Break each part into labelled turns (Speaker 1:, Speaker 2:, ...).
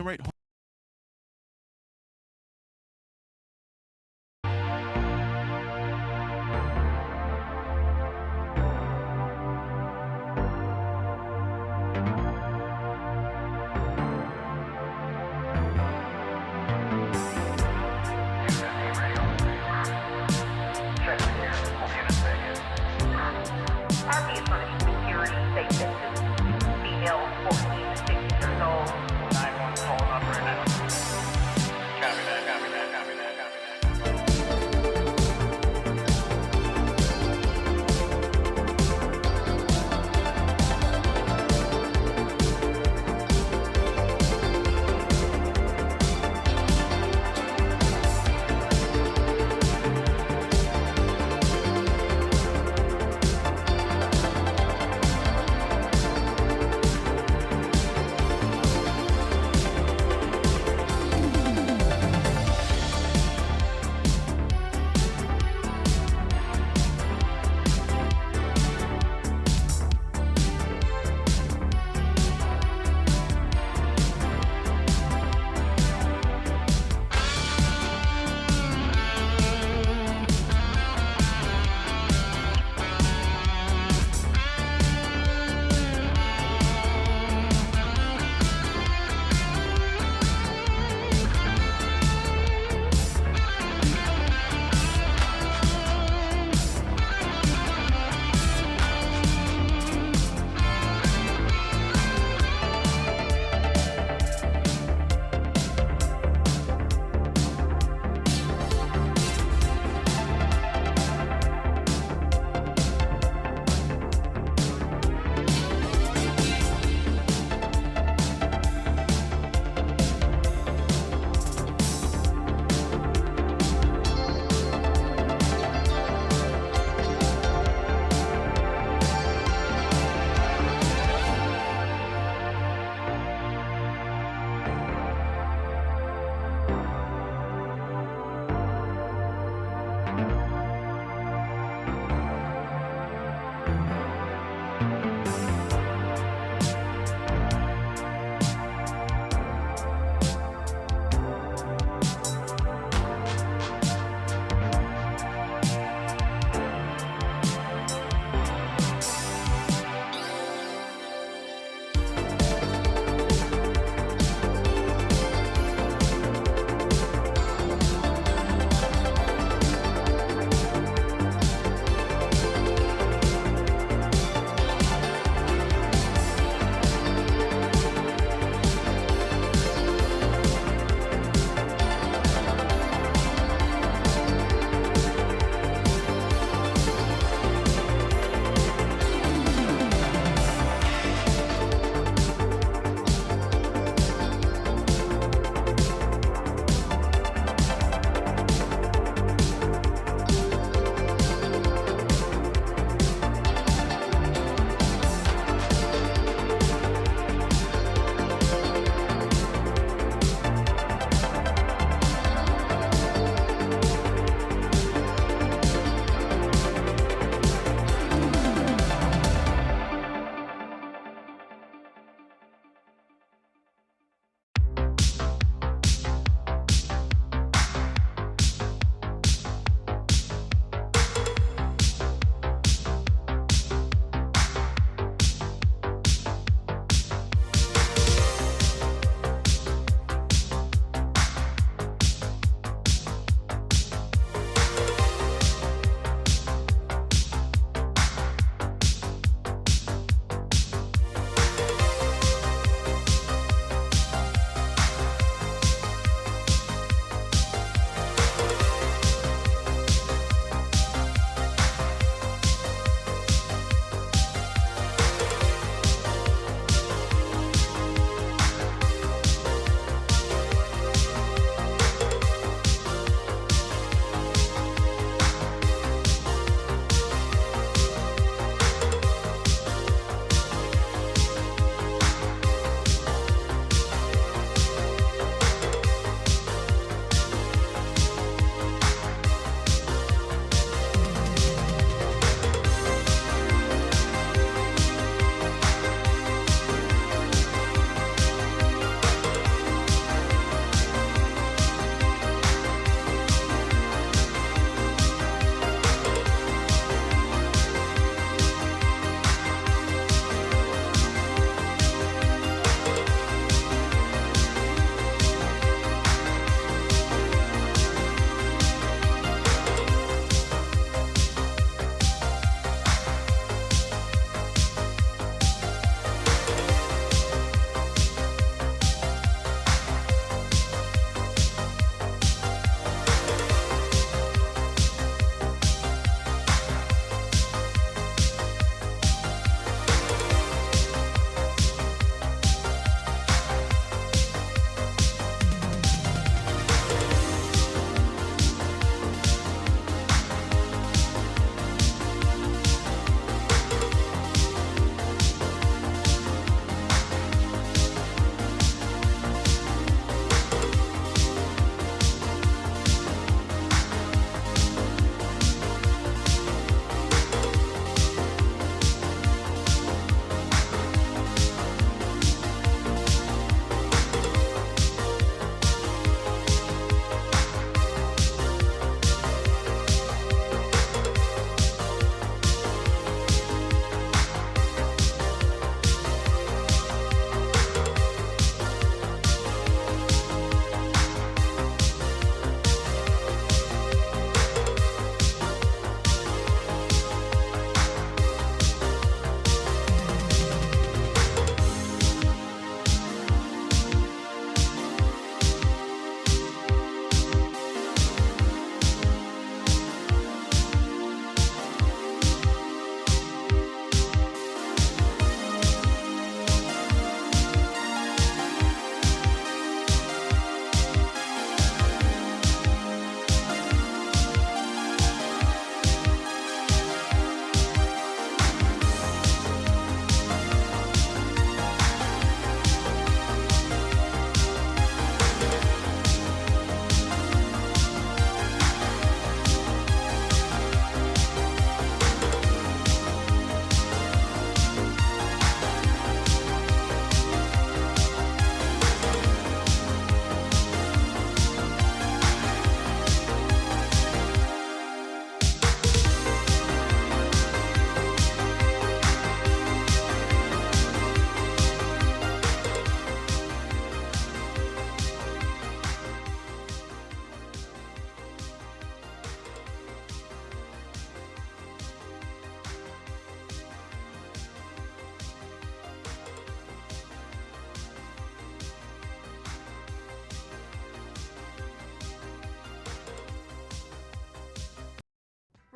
Speaker 1: the right.
Speaker 2: Female 14 to 16 years old. 911 calling up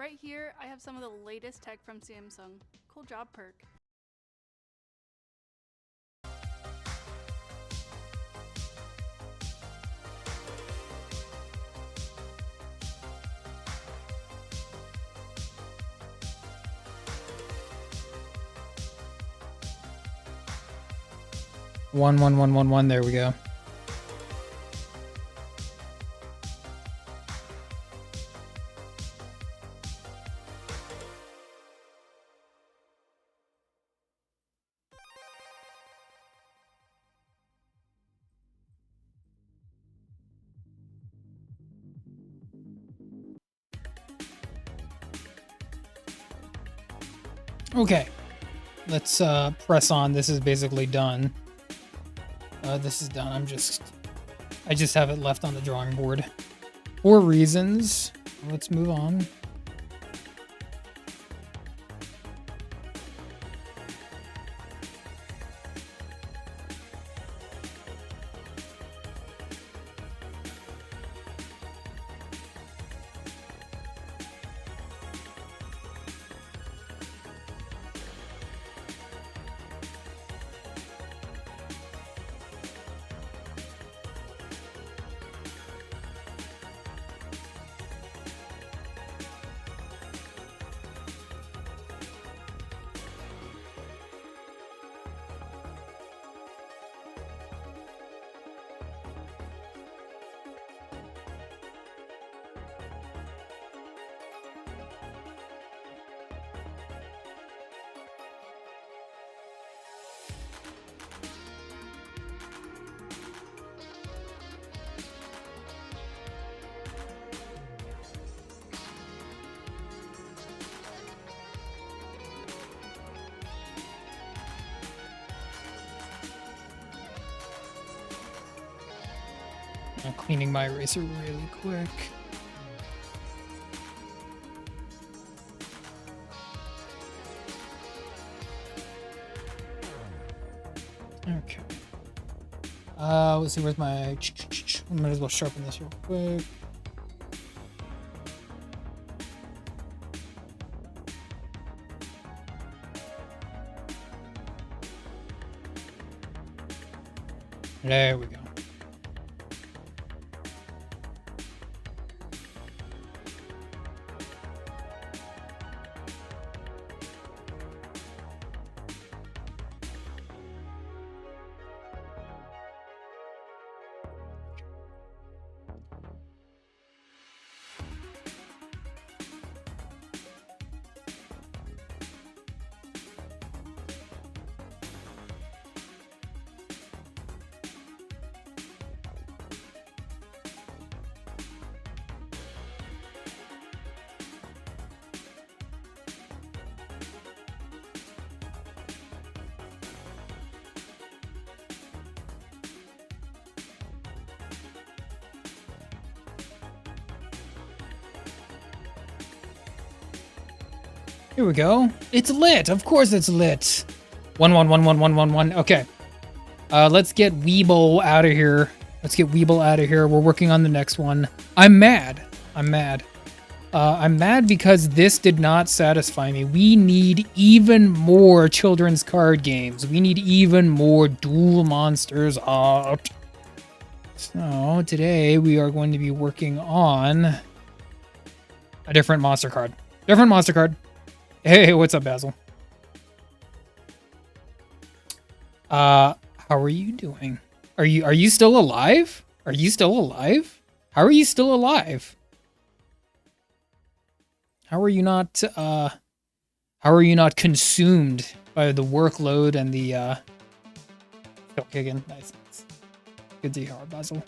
Speaker 1: Right here, I have some of the latest tech from Samsung. Cool job, Perk.
Speaker 2: One. There we go. Okay, let's press on. This is basically done. This is done. I just have it left on the drawing board for reasons. Let's move on. I'm cleaning my eraser really quick. Okay. Let's see, where's my... I might as well sharpen this real quick. There we go. Here we go. It's lit. Of course it's lit. 1. Okay. Let's get Weeble out of here. We're working on the next one. I'm mad. I'm mad because this did not satisfy me. We need even more children's card games. We need even more Duel Monsters art. So today we are going to be working on a different monster card. Hey, what's up, Basil? How are you doing? Are you still alive? How are you still alive? How are you not consumed by the workload and the still kicking? Nice. Good to hear, Basil.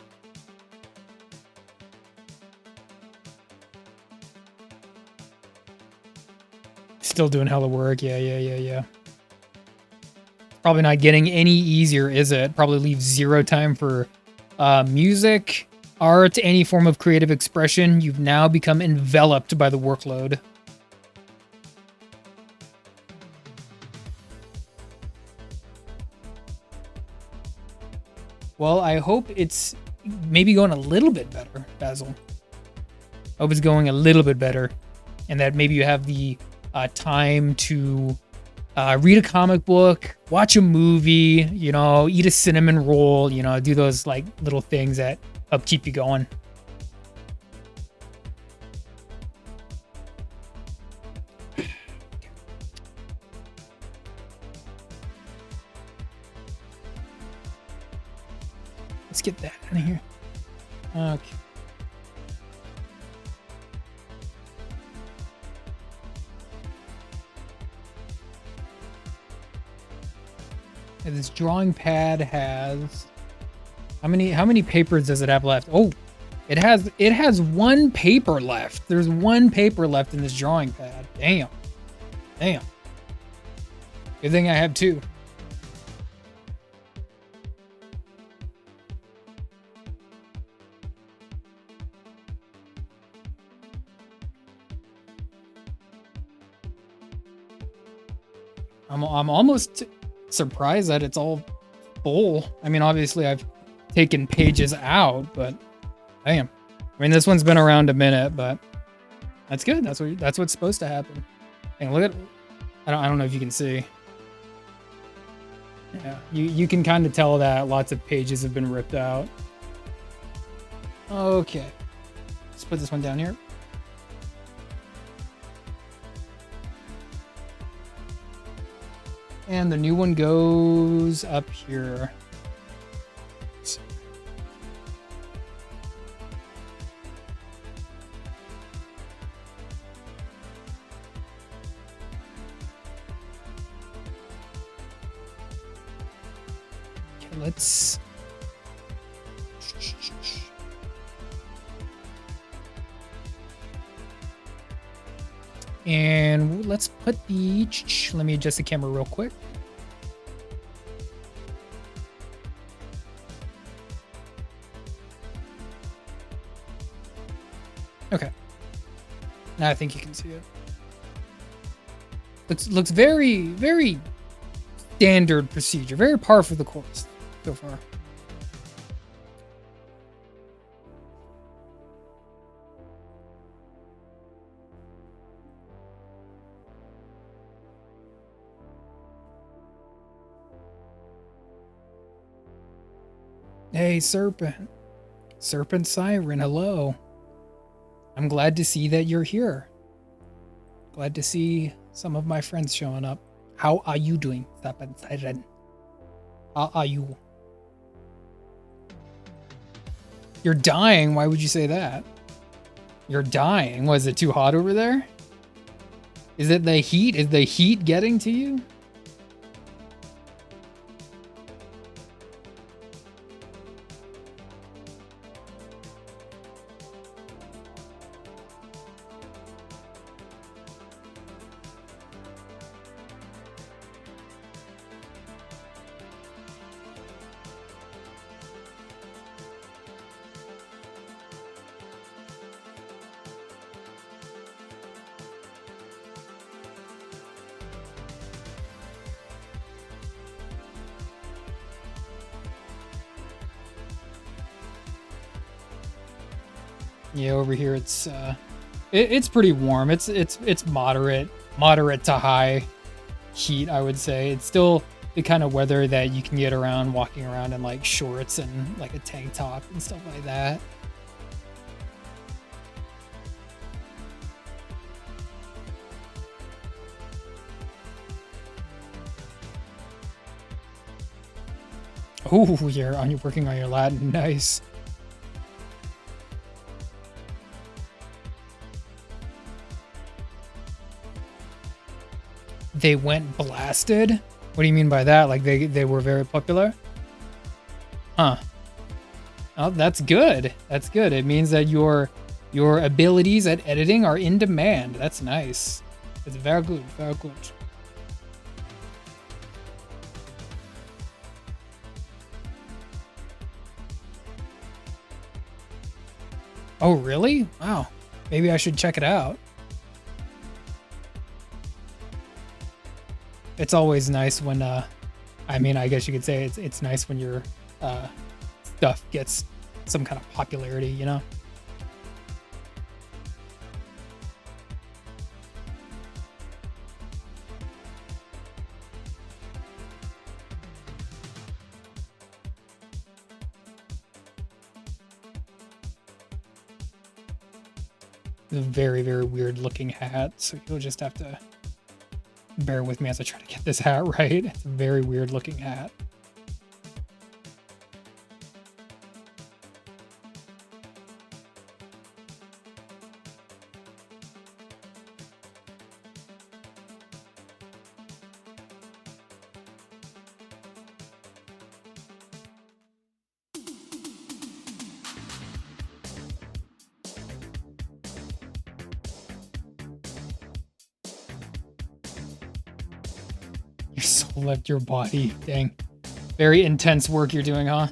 Speaker 2: Still doing hella work. Yeah. Probably not getting any easier, is it? Probably leaves zero time for music, art, any form of creative expression. You've now become enveloped by the workload. Well, I hope it's maybe going a little bit better, Basil. Hope it's going a little bit better. and that maybe you have the time to read a comic book, watch a movie, you know, eat a cinnamon roll, you know, do those like little things that help keep you going. Let's get that in here. Okay. And this drawing pad has how many papers does it have left? Oh, it has one paper left. There's one paper left in this drawing pad. Damn. Damn. Good thing I have two. I'm almost surprised that it's all full. I mean, obviously I've taken pages out, but damn. I mean, this one's been around a minute, but that's good. That's what's supposed to happen. And look at, I don't know if you can see. Yeah, you can kind of tell that lots of pages have been ripped out. Okay, let's put this one down here. And the new one goes up here. Okay, let's... And let's put the... Let me adjust the camera real quick. Okay. Now I think you can see it. Looks very, very standard procedure. Very par for the course so far. Hey, Serpent. Serpent Siren, hello. I'm glad to see that you're here. Glad to see some of my friends showing up. How are you doing, Serpent Siren? How are you? You're dying? Why would you say that? You're dying? Was it too hot over there? Is it the heat? Is the heat getting to you? Yeah, over here it's pretty warm. It's moderate to high heat, I would say. It's still the kind of weather that you can get around walking around in like shorts and like a tank top and stuff like that. Oh, you're working on your Latin. Nice. They went blasted? What do you mean by that? Like they were very popular? Huh. Oh, that's good. That's good. It means that your abilities at editing are in demand. That's nice. It's very good. Very good. Oh, really? Wow. Maybe I should check it out. It's always nice when, I mean, I guess you could say it's nice when your stuff gets some kind of popularity, you know? It's a very, very weird looking hat, so you'll just have to bear with me as I try to get this hat right. It's a very weird looking hat. Your soul left your body. Dang. Very intense work you're doing, huh?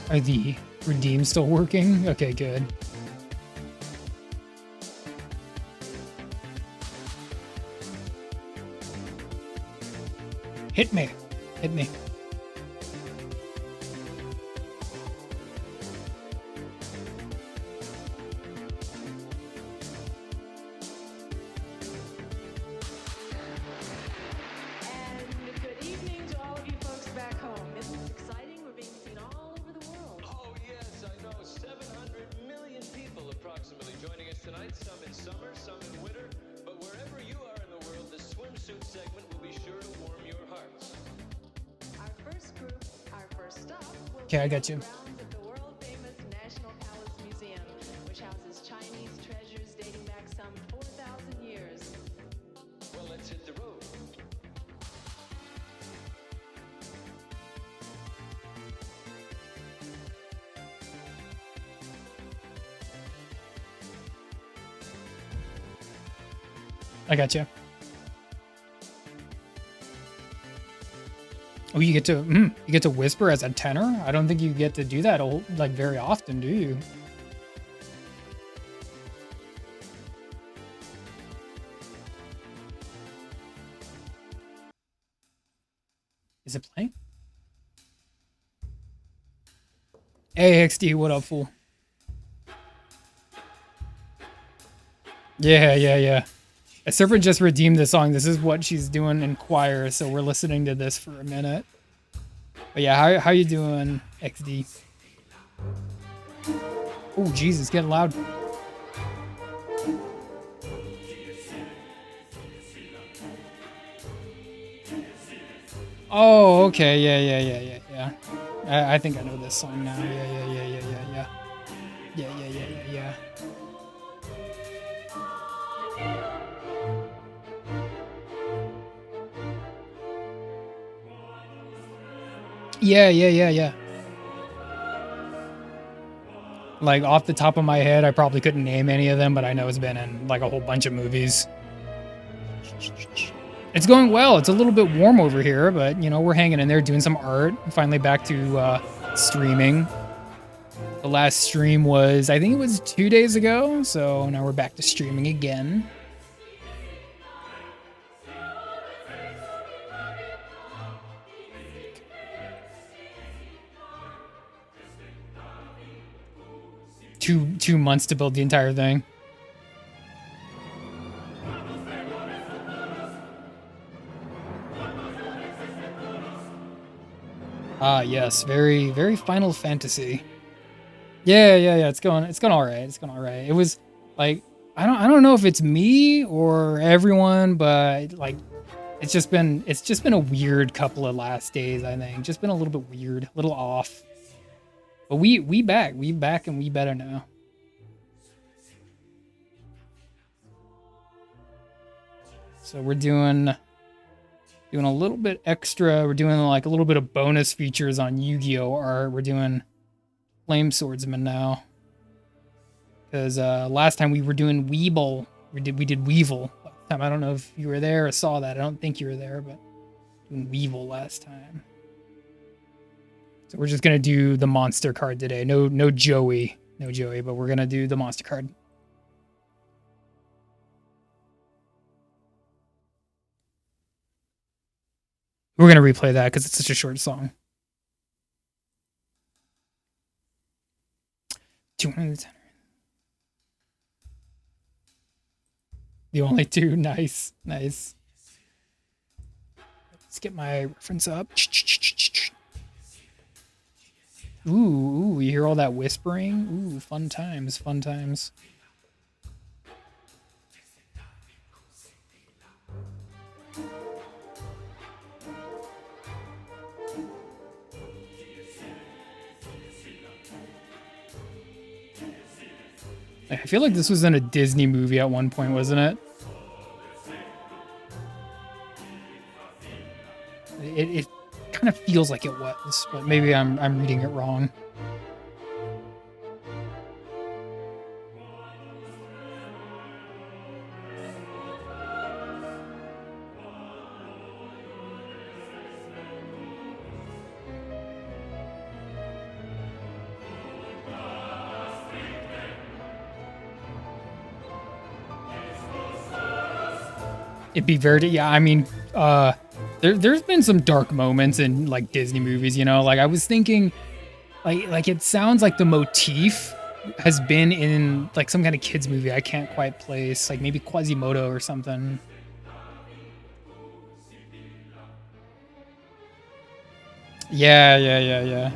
Speaker 2: Are the redeem still working? Okay, good. Hit me. Hit me. Okay, I got you.
Speaker 3: The world-famous National Palace Museum, which houses Chinese treasures dating back some 4,000 years.
Speaker 4: Well, let's hit the road.
Speaker 2: I got you. Oh, you get to whisper as a tenor? I don't think you get to do that like very often, do you? Is it playing? Hey, XD, what up, fool? Yeah. Serpent just redeemed the song. This is what she's doing in choir, so we're listening to this for a minute. But yeah, how you doing, XD? Oh, Jesus, it's getting loud. Oh, okay, yeah. I think I know this song now. Yeah. Yeah. Like, off the top of my head, I probably couldn't name any of them, but I know it's been in, like, a whole bunch of movies. It's going well. It's a little bit warm over here, but, you know, we're hanging in there doing some art. Finally back to streaming. The last stream was, I think it was 2 days ago, so now we're back to streaming again. Two months to build the entire thing. Ah, yes, very Final Fantasy. Yeah. It's going all right. It was like I don't know if it's me or everyone, but like it's just been a weird couple of last days. I think just been a little bit weird, a little off. But we back and we better now. So we're doing a little bit extra. We're doing like a little bit of bonus features on Yu-Gi-Oh! Art. We're doing Flame Swordsman now. Because last time we were doing Weeble We did Weevil last time. I don't know if you were there or saw that. I don't think you were there, but doing Weevil last time. So we're just gonna do the monster card today. No Joey. No Joey, but we're gonna do the monster card. We're gonna replay that because it's such a short song. 210. The only two. Nice. Let's get my reference up. Ooh, you hear all that whispering? Ooh, fun times. I feel like this was in a Disney movie at one point, wasn't it? It kind of feels like it was, but maybe I'm reading it wrong. It'd be very, yeah. I mean, there's been some dark moments in like Disney movies, you know. Like I was thinking, like it sounds like the motif has been in like some kind of kids movie I can't quite place, like maybe Quasimodo or something. Yeah.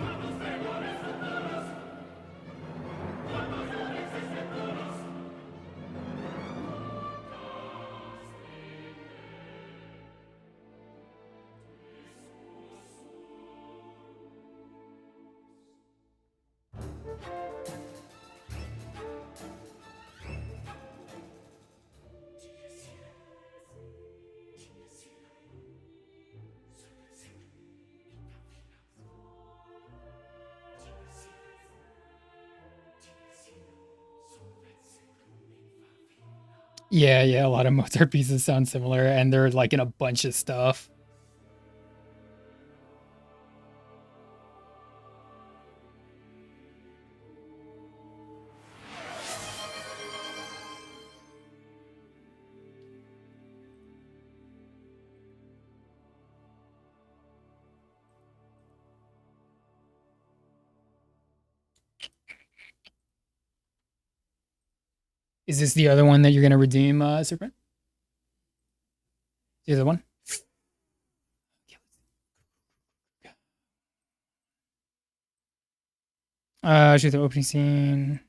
Speaker 2: Yeah, a lot of Mozart pieces sound similar, and they're like in a bunch of stuff. Is this the other one that you're gonna redeem, Serpent? The other one? Shoot the opening scene.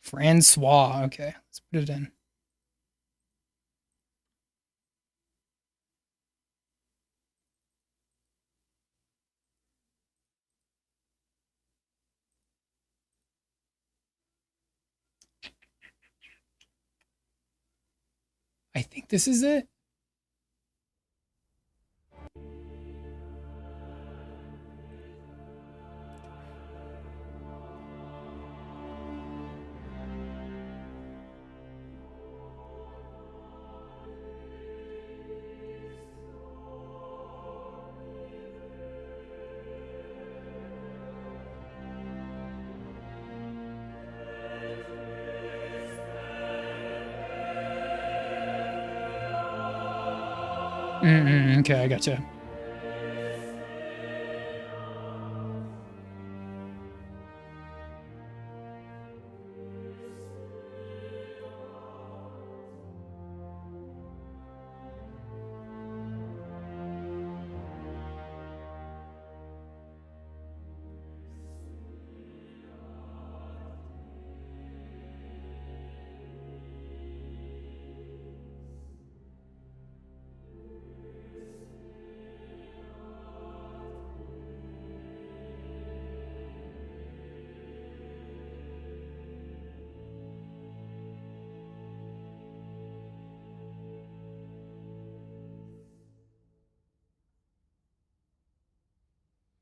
Speaker 2: Francois. Okay, let's put it in. I think this is it. Okay, I gotcha.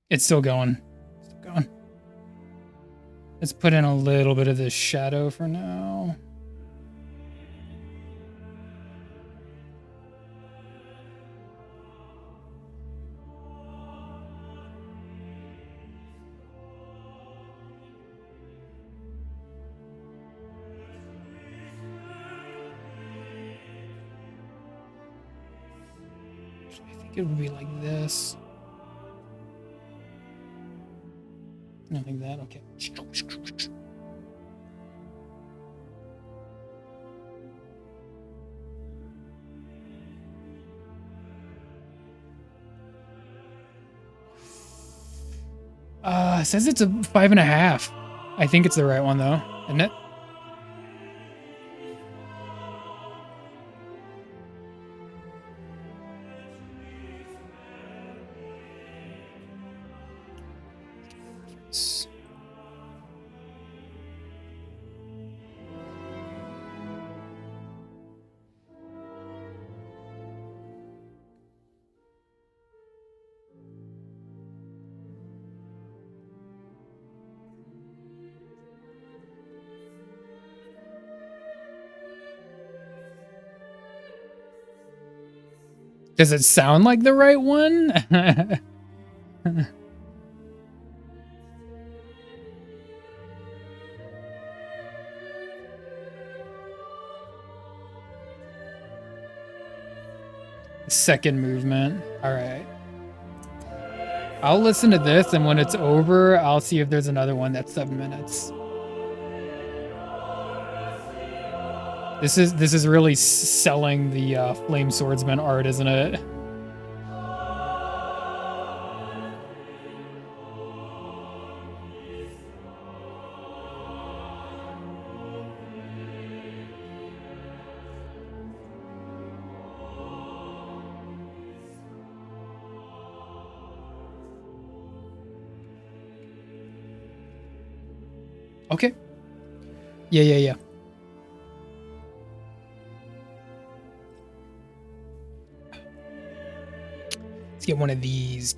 Speaker 2: It's still going. Let's put in a little bit of this shadow for now. I think it would be like this. Not like that. Okay. It says it's a 5.5. I think it's the right one though, isn't it? Does it sound like the right one? Second movement. All right. I'll listen to this, and when it's over, I'll see if there's another one that's 7 minutes. This is really selling the Flame Swordsman art, isn't it? Okay. Yeah. Let's get one of these.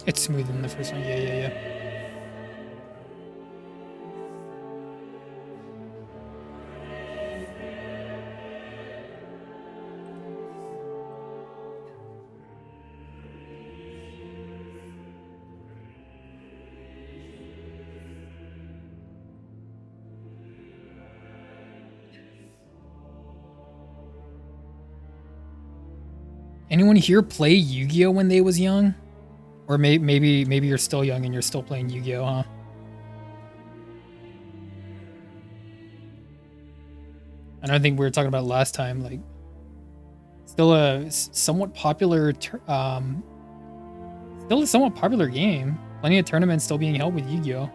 Speaker 2: It's smoother than the first one. Yeah. Anyone here play Yu-Gi-Oh when they was young? Or maybe you're still young and you're still playing Yu-Gi-Oh, huh? I don't think we were talking about last time. Like, still a somewhat popular, still a somewhat popular game. Plenty of tournaments still being held with Yu-Gi-Oh.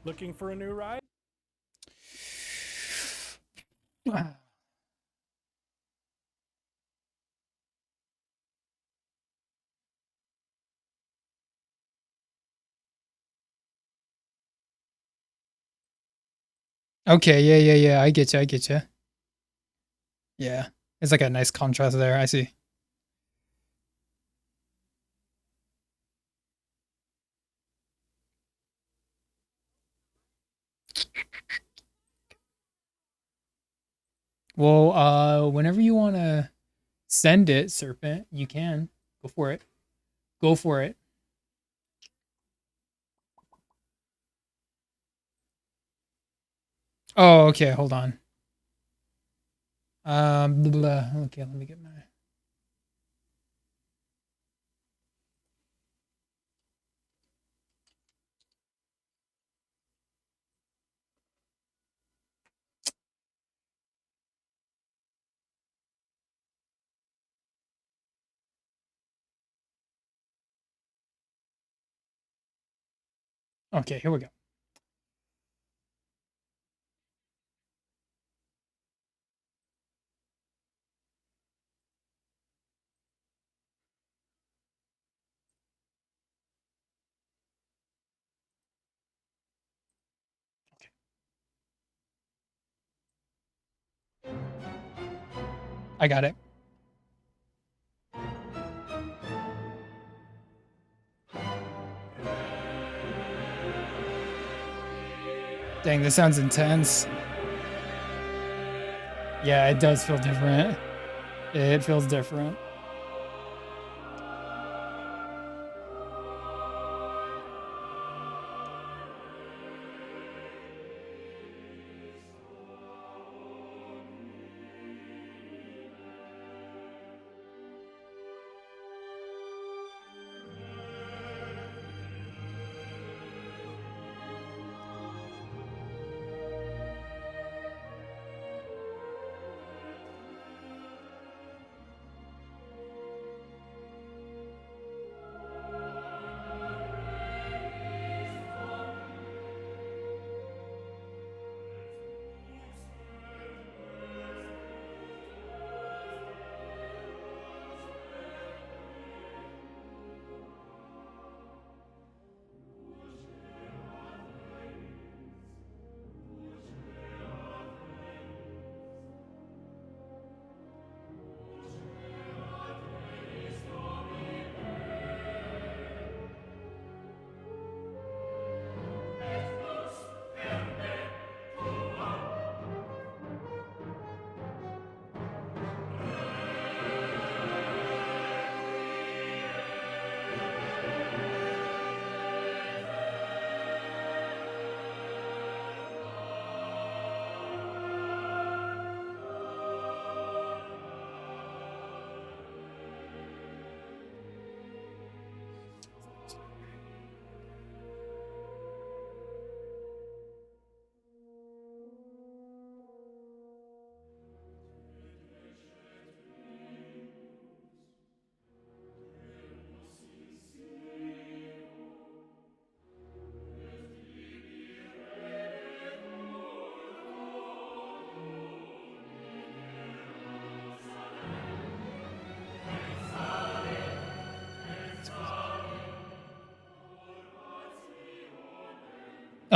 Speaker 5: Looking for a new ride?
Speaker 2: Okay, yeah. I get you. Yeah, it's like a nice contrast there. I see. Well, whenever you want to send it, Serpent, you can. Go for it. Go for it. Oh, okay, hold on. Okay, let me get my. Okay, here we go. I got it. Dang, this sounds intense. Yeah, it does feel different. It feels different.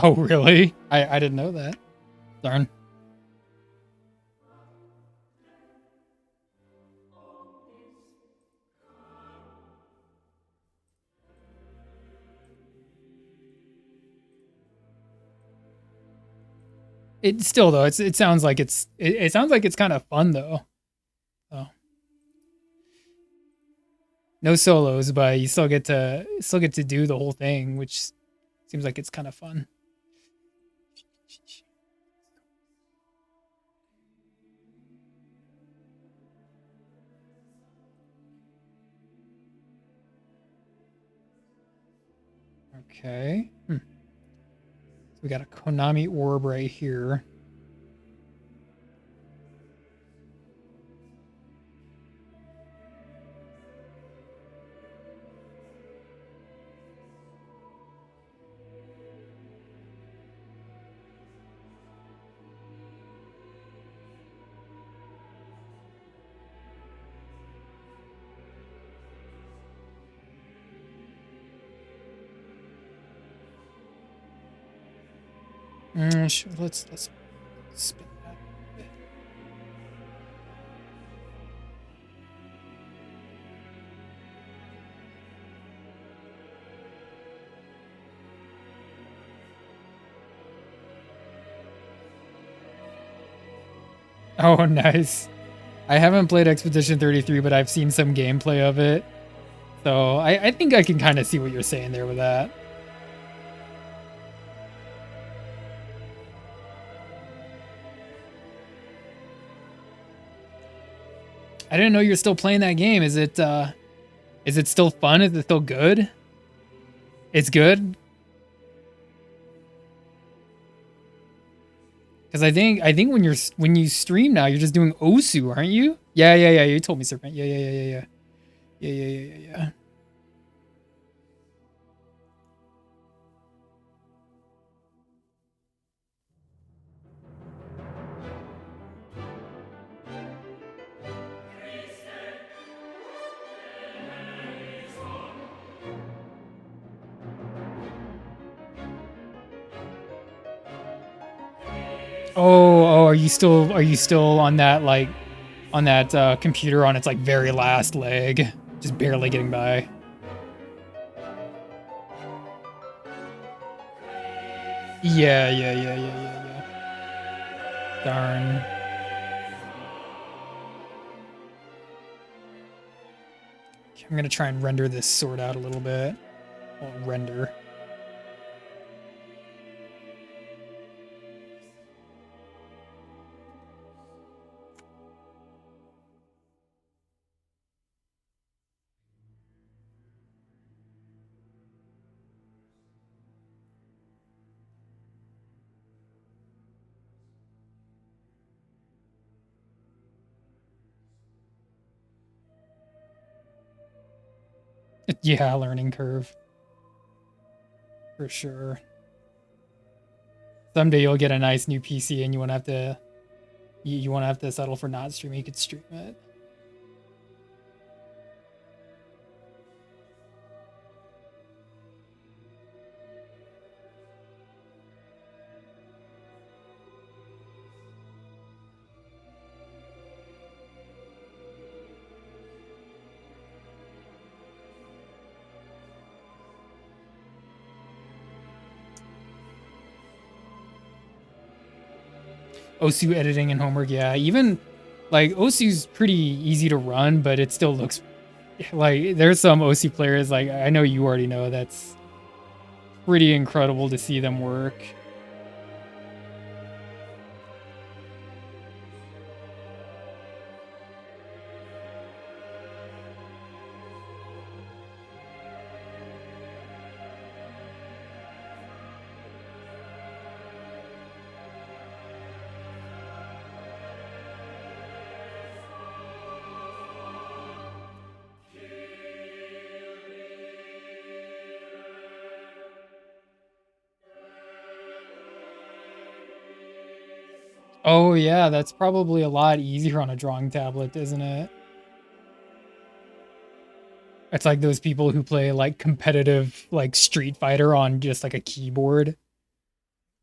Speaker 2: Oh, really? I didn't know that. Darn. It still though, it sounds like it sounds like it's kind of fun though. So no solos, but you still get to do the whole thing, which seems like it's kind of fun. Okay. So we got a Konami orb right here. Sure, let's spin that a bit. Oh, nice. I haven't played Expedition 33, but I've seen some gameplay of it. So I think I can kind of see what you're saying there with that. I didn't know you're still playing that game. Is it still fun? Is it still good? It's good? Because I think when you stream now, you're just doing Osu, aren't you? Yeah. You told me, Serpent. Yeah. Yeah. Oh, are you still on that like on that computer on its like very last leg, just barely getting by? Yeah. Darn. Okay, I'm gonna try and render this sword out a little bit. Well, render. Yeah, learning curve. For sure. Someday you'll get a nice new PC and you won't have to you won't have to settle for not streaming. You could stream it. OSU editing and homework, yeah. Even like OSU's pretty easy to run, but it still looks like there's some OSU players like I know you already know that's pretty incredible to see them work. Oh yeah, that's probably a lot easier on a drawing tablet, isn't it? It's like those people who play like competitive like Street Fighter on just like a keyboard.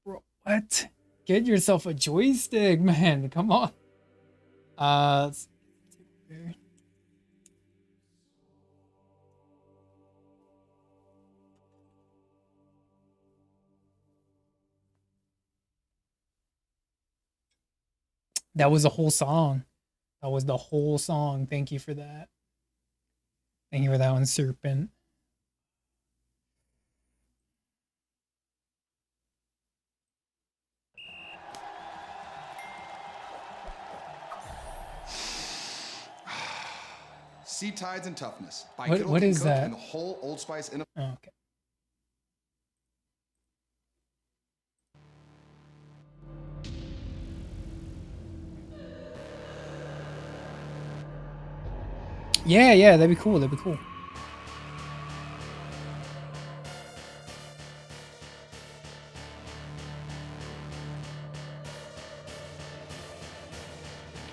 Speaker 2: Bro, what? Get yourself a joystick, man. Come on. Let's see here. That was a whole song. That was the whole song. Thank you for that. Thank you for that one, Serpent.
Speaker 6: Sea Tides and Toughness by
Speaker 2: What is
Speaker 6: Cook
Speaker 2: that?
Speaker 6: and the whole Old Spice in a
Speaker 2: Oh, okay. Yeah, that'd be cool. That'd be cool.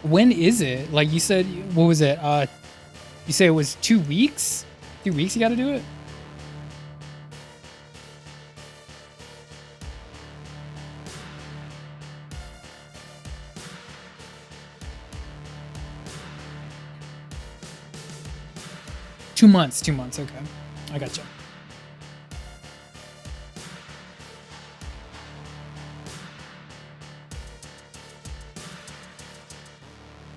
Speaker 2: When is it? Like you said, what was it? You say it was 2 weeks? 2 weeks you got to do it? Two months. Okay, I gotcha.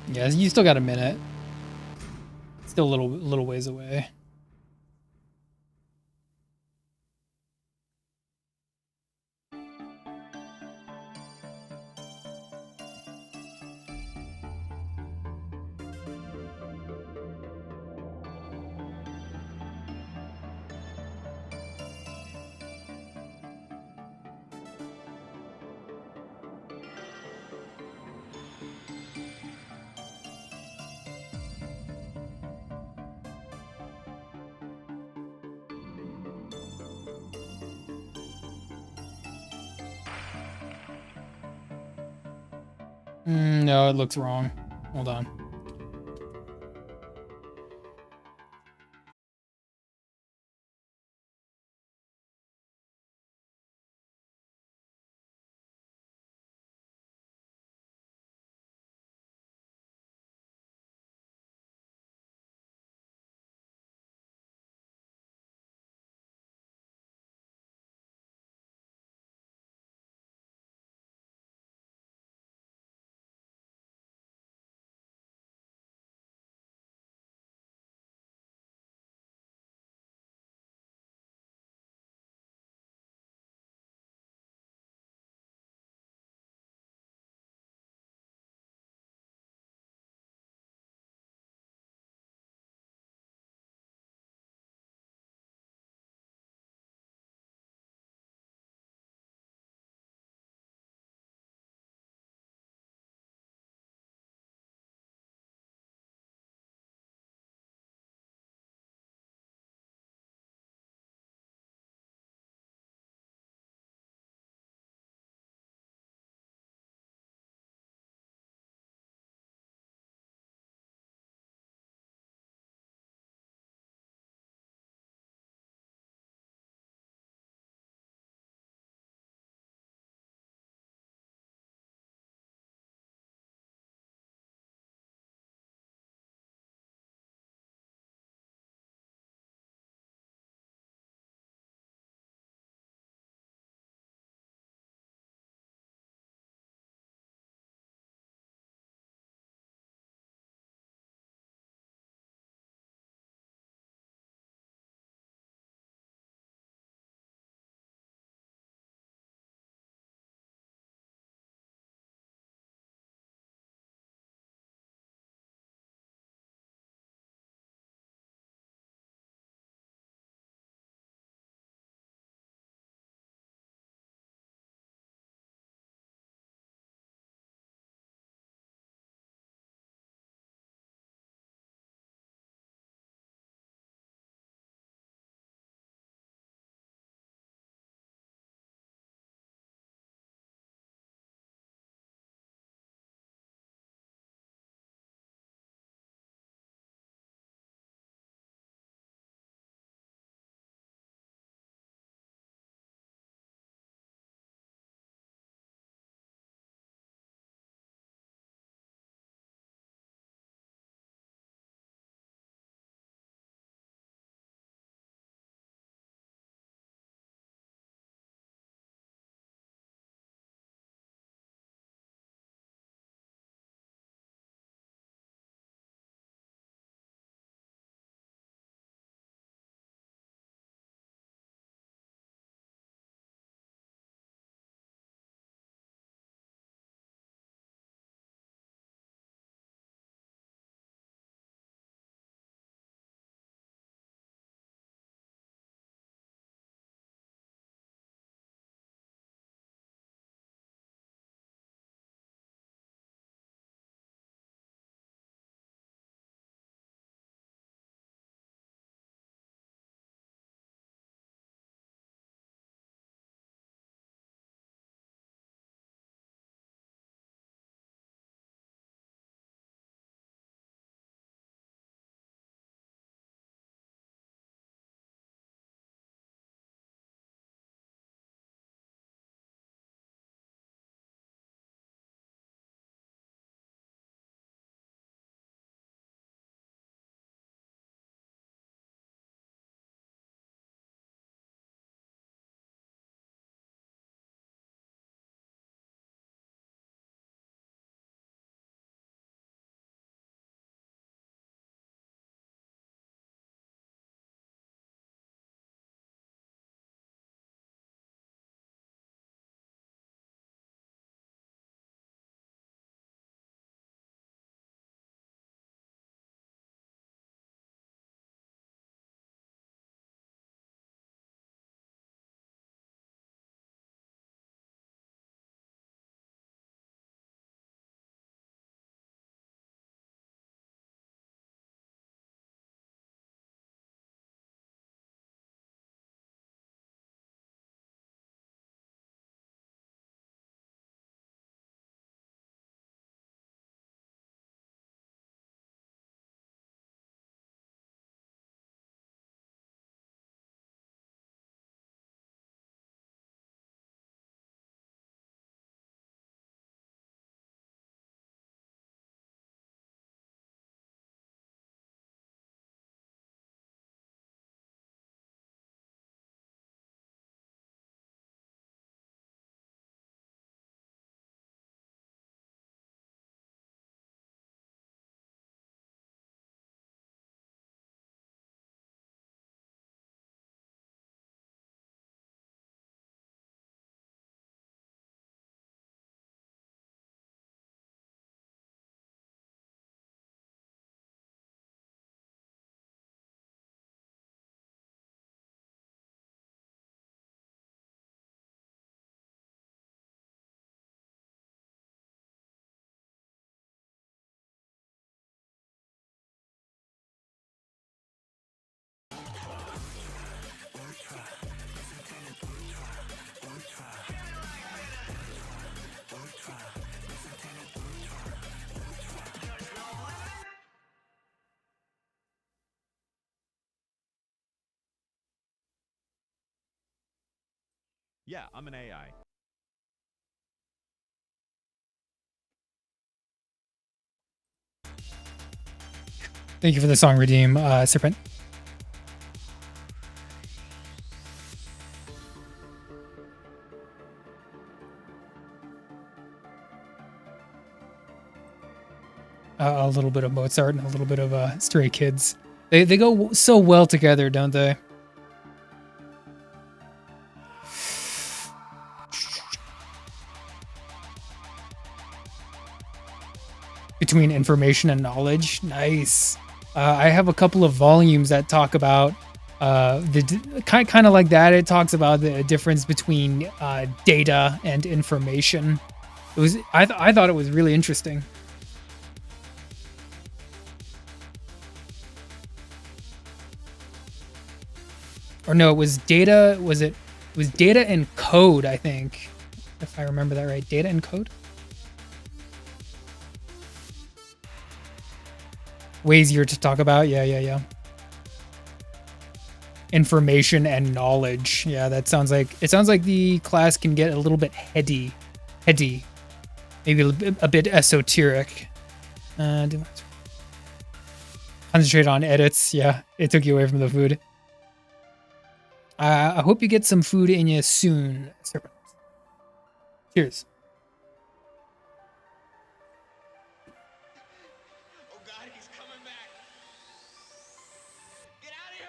Speaker 2: Yeah, you still got a minute. Still a little ways away. No, it looks wrong. Hold on.
Speaker 7: Yeah, I'm an AI.
Speaker 2: Thank you for the song, Redeem, Serpent. A little bit of Mozart and a little bit of Stray Kids. They go so well together, don't they? Between information and knowledge. Nice. I have a couple of volumes that talk about the kind of like that. It talks about the difference between data and information. It was I thought it was really interesting. Or no, it was data. It was data and code, I think, if I remember that right. Data and code. Way easier to talk about. Yeah. Information and knowledge. Yeah, that sounds like it sounds like the class can get a little bit heady, maybe a bit esoteric. Concentrate on edits. Yeah, it took you away from the food. I hope you get some food in you soon. Cheers.
Speaker 4: Oh God, he's coming back. Get out of here.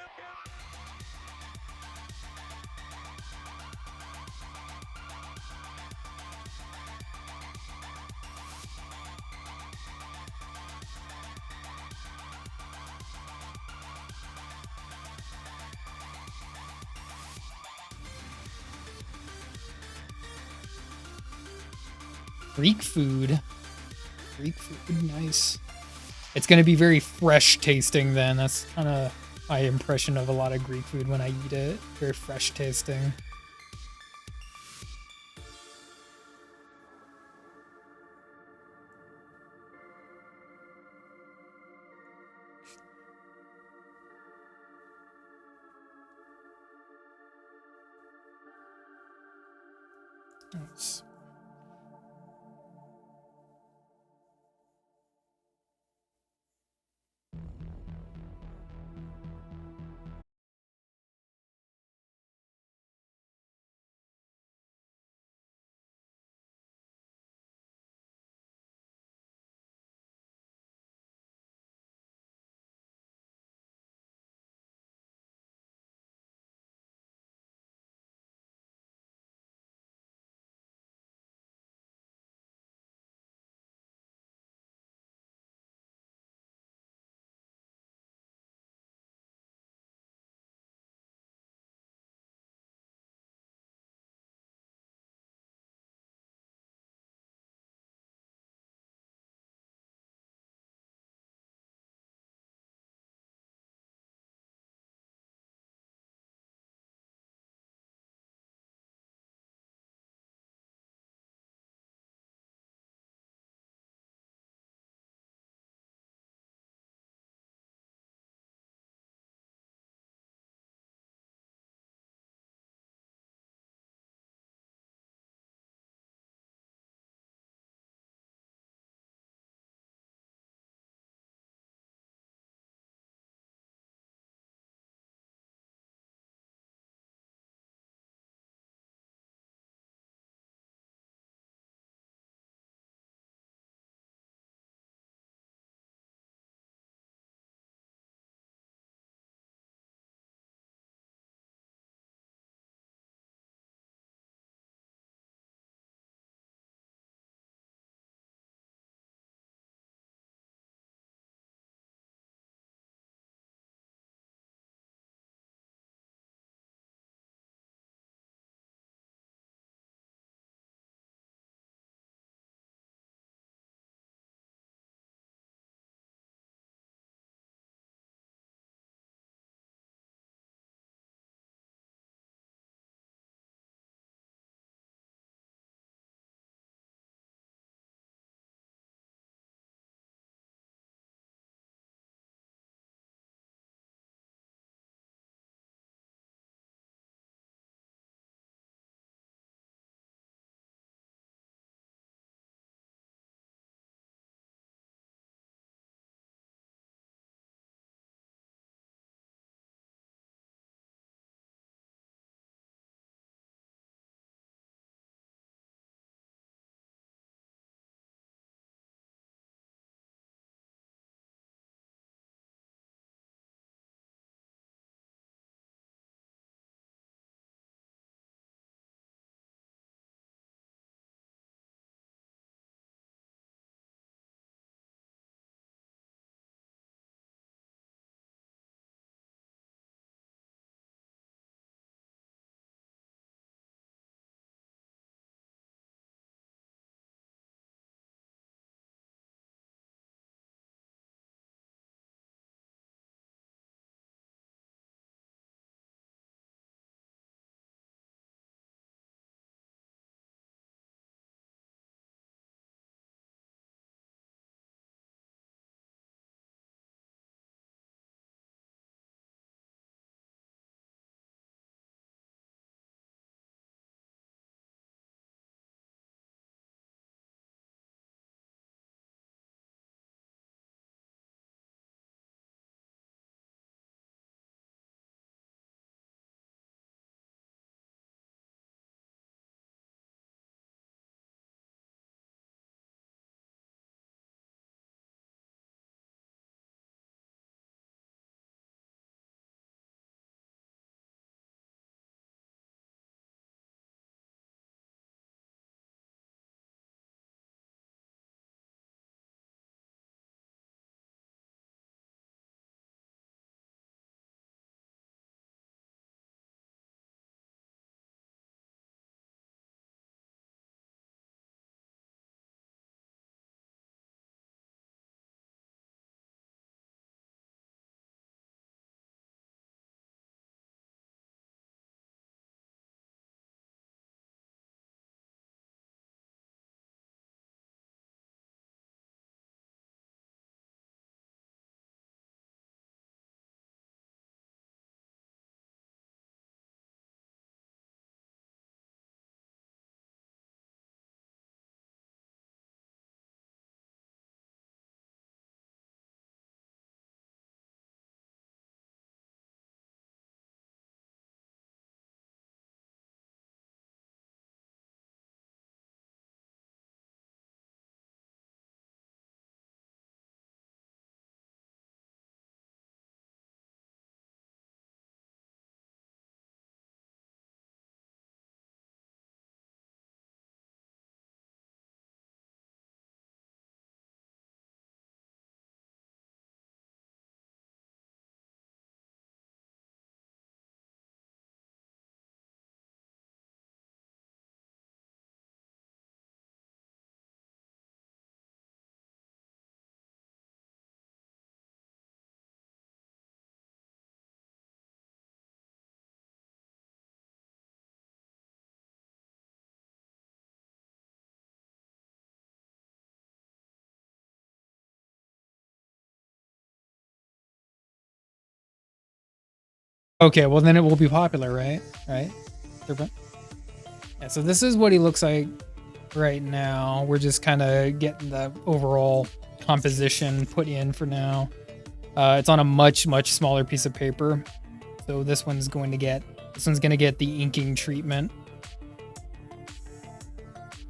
Speaker 2: Greek food. Nice. It's going to be very fresh tasting then. That's kind of my impression of a lot of Greek food when I eat it. Very fresh tasting. Nice. Okay, well then it will be popular, right? Right? Yeah, so this is what he looks like right now. We're just kind of getting the overall composition put in for now. It's on a much smaller piece of paper. So this one's going to get the inking treatment.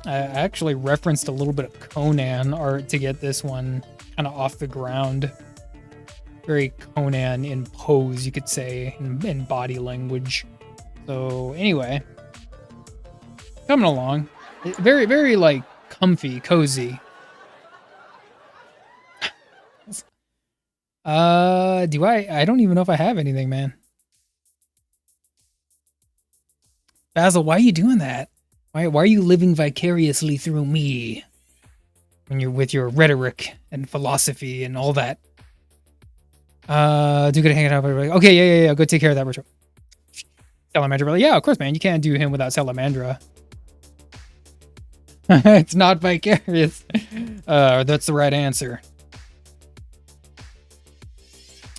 Speaker 2: I actually referenced a little bit of Conan art to get this one kind of off the ground. Very Conan in pose, you could say, in body language. So anyway, coming along. Very like comfy, cozy. Do I don't even know if I have anything, man. Basil, why are you doing that? Why are you living vicariously through me? When you're with your rhetoric and philosophy and all that. Do good hanging out with everybody. Okay, yeah. Go take care of that, Richard. Salamandra, really? Yeah, of course, man. You can't do him without Salamandra. It's not vicarious. That's the right answer.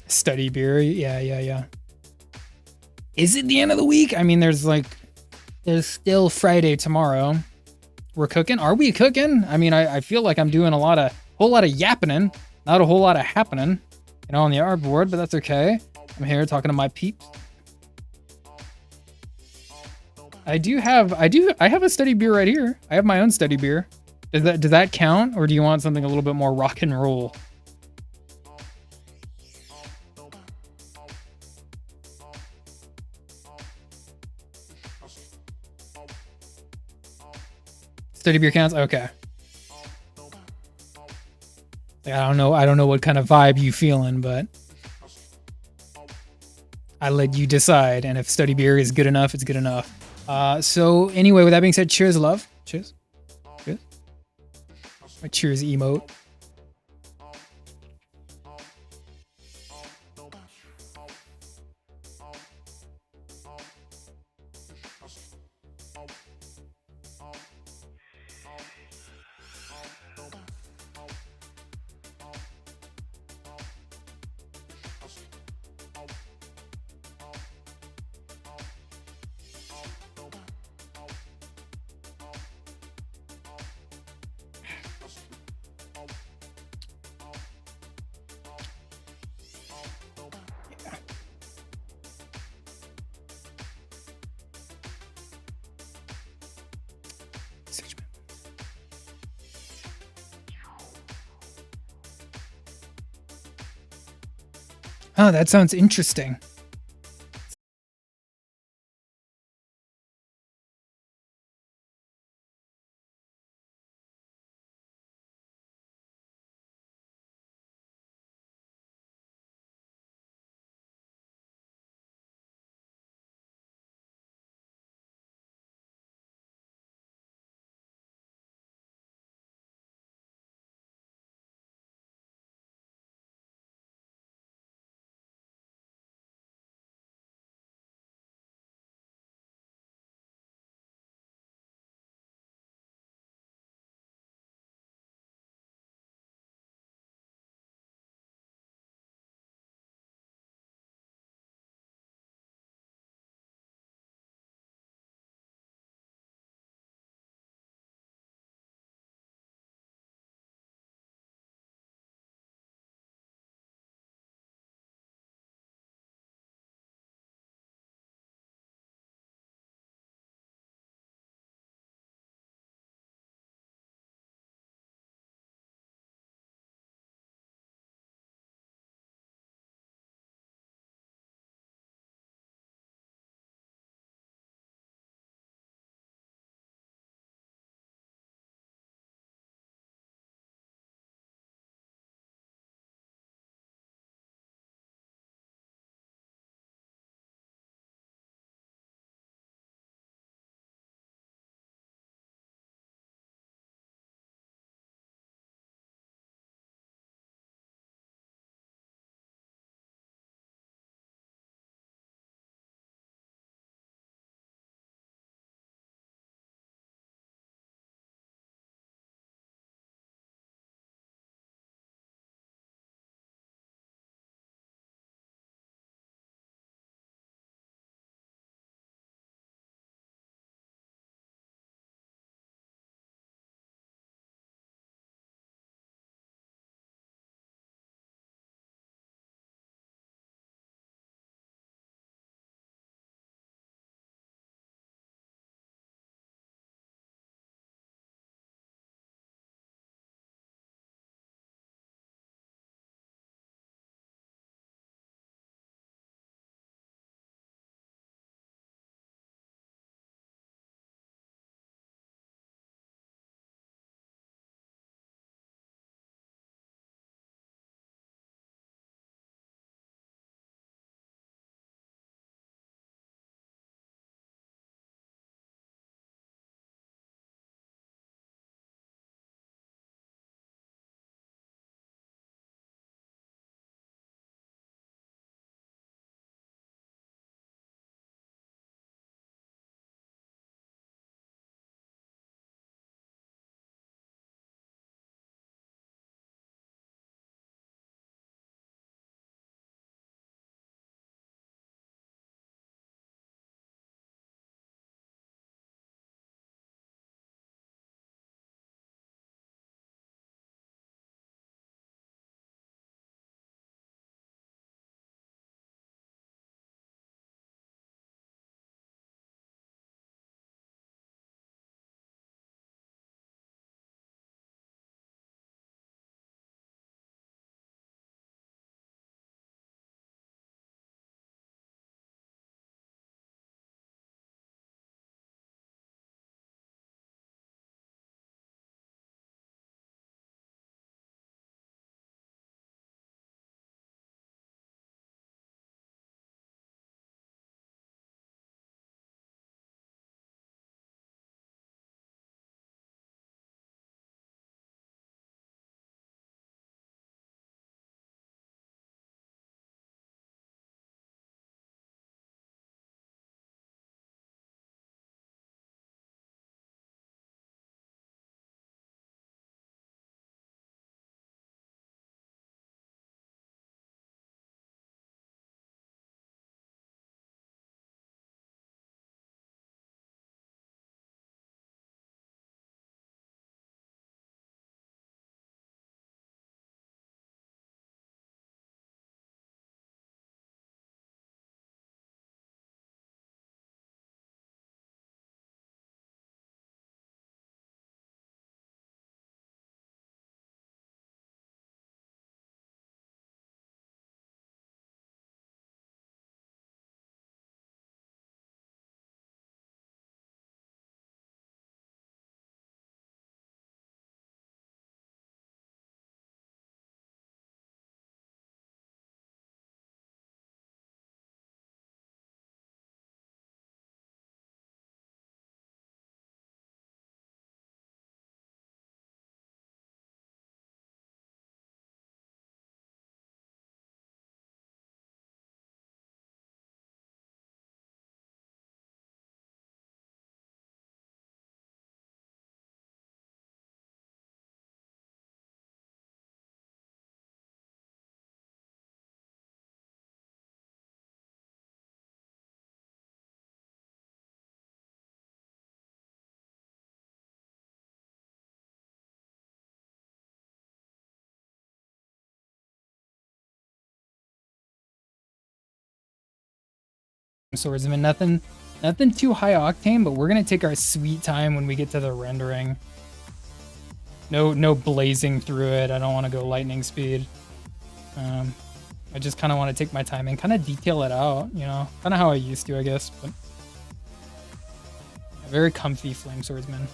Speaker 2: Study beer. Yeah. Is it the end of the week? I mean, there's still Friday tomorrow. We're cooking. Are we cooking? I mean, I feel like I'm doing a whole lot of yapping, not a whole lot of happening, on the artboard, but that's okay. I'm here talking to my peeps. I have a study beer right here. I have my own study beer. Does that count, or do you want something a little bit more rock and roll? Study beer counts? Okay. I don't know what kind of vibe you feeling, but I let you decide, and if study beer is good enough, it's good enough. So anyway, with that being said, cheers, love. Cheers. Cheers. My cheers emote. Oh, that sounds interesting. Swordsman, nothing too high octane, but we're gonna take our sweet time when we get to the rendering. No blazing through it. I don't want to go lightning speed. I just kind of want to take my time and kind of detail it out, you know, kind of how I used to, I guess. But a very comfy Flame Swordsman.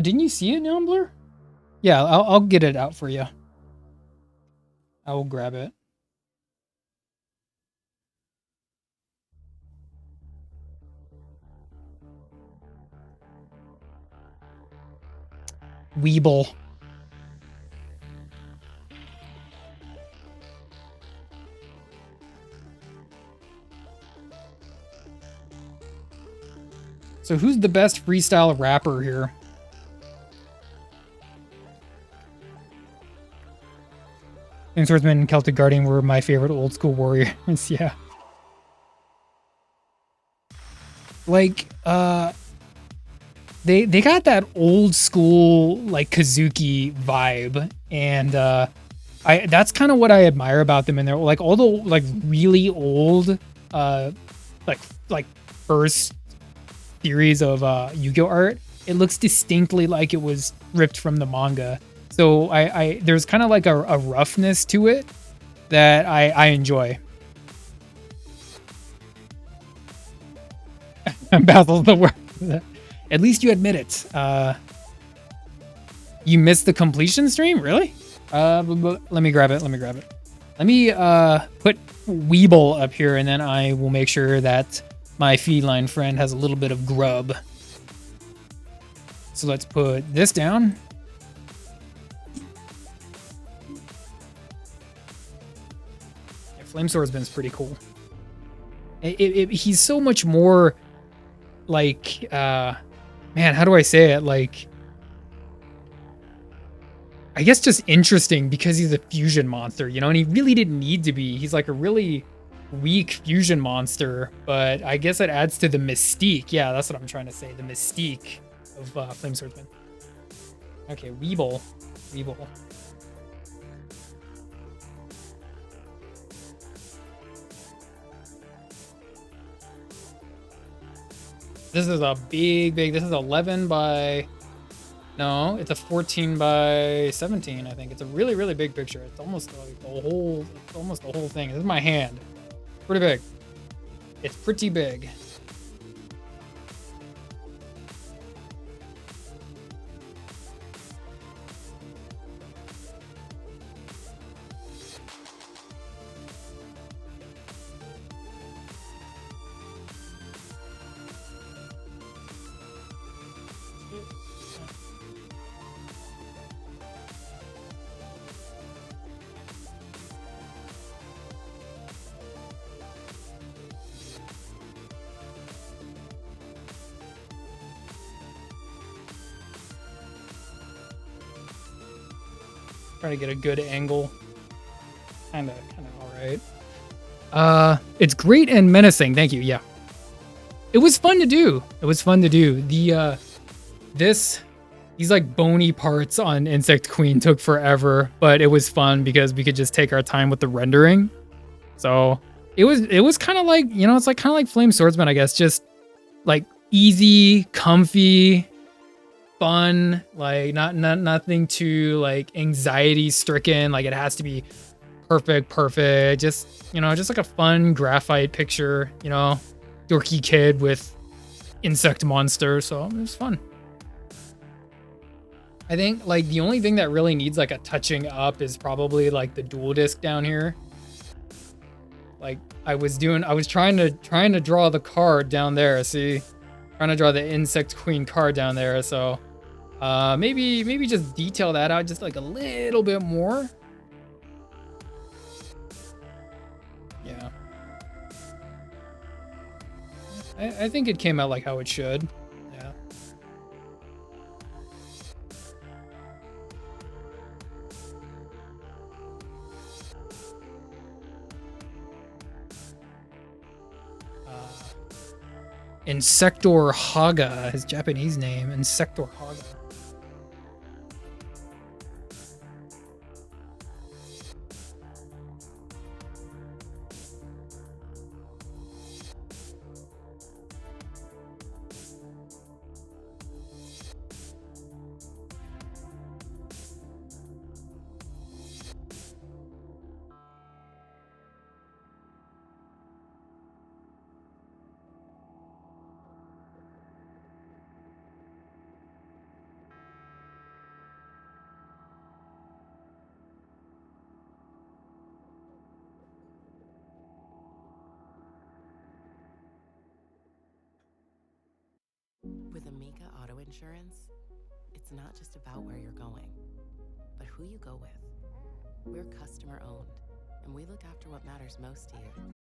Speaker 2: Didn't you see it, Numbler? Yeah, I'll get it out for you. I will grab it. Weeble. So who's the best freestyle rapper here? Swordsman and Celtic Guardian were my favorite old school warriors. Yeah. Like, they got that old school like Kazuki vibe, and that's kind of what I admire about them. And they're like all the like really old like first series of Yu-Gi-Oh art. It looks distinctly like it was ripped from the manga. So I there's kind of like a roughness to it that I enjoy. Baffles the word. At least you admit it. You missed the completion stream? Really? Let me grab it. Let me put Weeble up here, and then I will make sure that my feline friend has a little bit of grub. So let's put this down. Yeah, Flame Swordsman's pretty cool. He's so much more like, man, how do I say it? Like, I guess just interesting because he's a fusion monster, you know, and he really didn't need to be. He's like a really weak fusion monster, but I guess it adds to the mystique. Yeah, that's what I'm trying to say. The mystique of Flame Swordsman. Okay, Weeble. This is a big, this is 11 by, no, it's a 14 by 17, I think. It's a really, really big picture. It's almost like almost the whole thing. This is my hand. Pretty big. It's pretty big. Try to get a good angle. Kinda all right. It's great and menacing. Thank you. Yeah. It was fun to do. These like bony parts on Insect Queen took forever, but it was fun because we could just take our time with the rendering. So it was kind of like, you know, it's like kind of like Flame Swordsman, I guess, just like easy, comfy, fun, like nothing too like anxiety stricken, like it has to be perfect, just, you know, just like a fun graphite picture, you know, dorky kid with insect monster. So it was fun. I think like the only thing that really needs like a touching up is probably like the dual disc down here. Like I was trying to draw the card down there, see, trying to draw the Insect Queen card down there. So maybe just detail that out just like a little bit more. Yeah. I think it came out like how it should. Yeah. Insector Haga, his Japanese name, Insector Haga.
Speaker 7: With Amica Auto Insurance, it's not just about where you're going, but who you go with. We're customer owned, and we look after what matters most to you.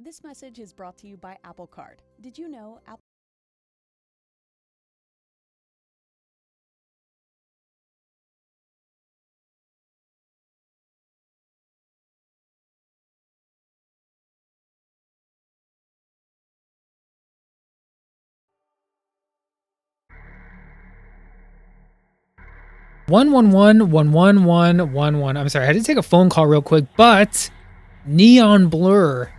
Speaker 8: This message is brought to you by Apple Card. Did you know Apple
Speaker 2: One one one one one one one one. I'm sorry, I had to take a phone call real quick, but Neon Blur.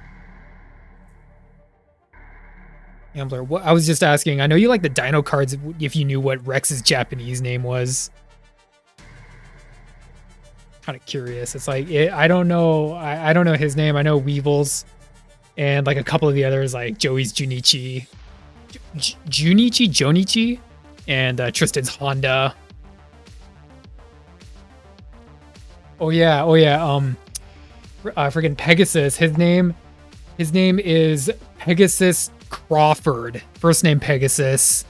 Speaker 2: Neon Blur. What I was just asking. I know you like the Dino cards. If you knew what Rex's Japanese name was, kind of curious. It's like I don't know. I don't know his name. I know Weevil's and like a couple of the others, like Joey's Junichi, Jonichi, and Tristan's Honda. Oh yeah. Friggin' Pegasus. His name is Pegasus Crawford. First name Pegasus,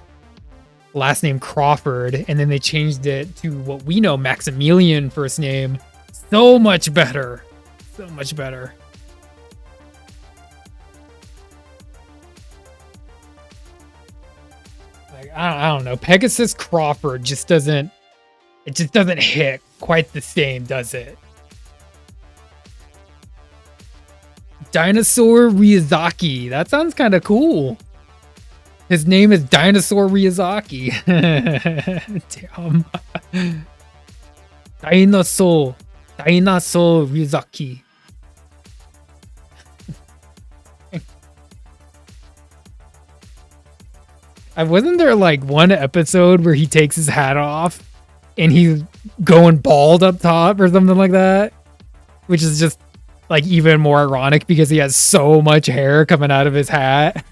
Speaker 2: last name Crawford, and then they changed it to what we know, Maximilian first name. So much better. So much better. Like I don't know. Pegasus Crawford just doesn't hit quite the same, does it? Dinosaur Ryuzaki. That sounds kind of cool. His name is Dinosaur Ryuzaki. Damn. Dinosaur Ryuzaki. Wasn't there like one episode where he takes his hat off and he's going bald up top or something like that? Which is just like even more ironic because he has so much hair coming out of his hat.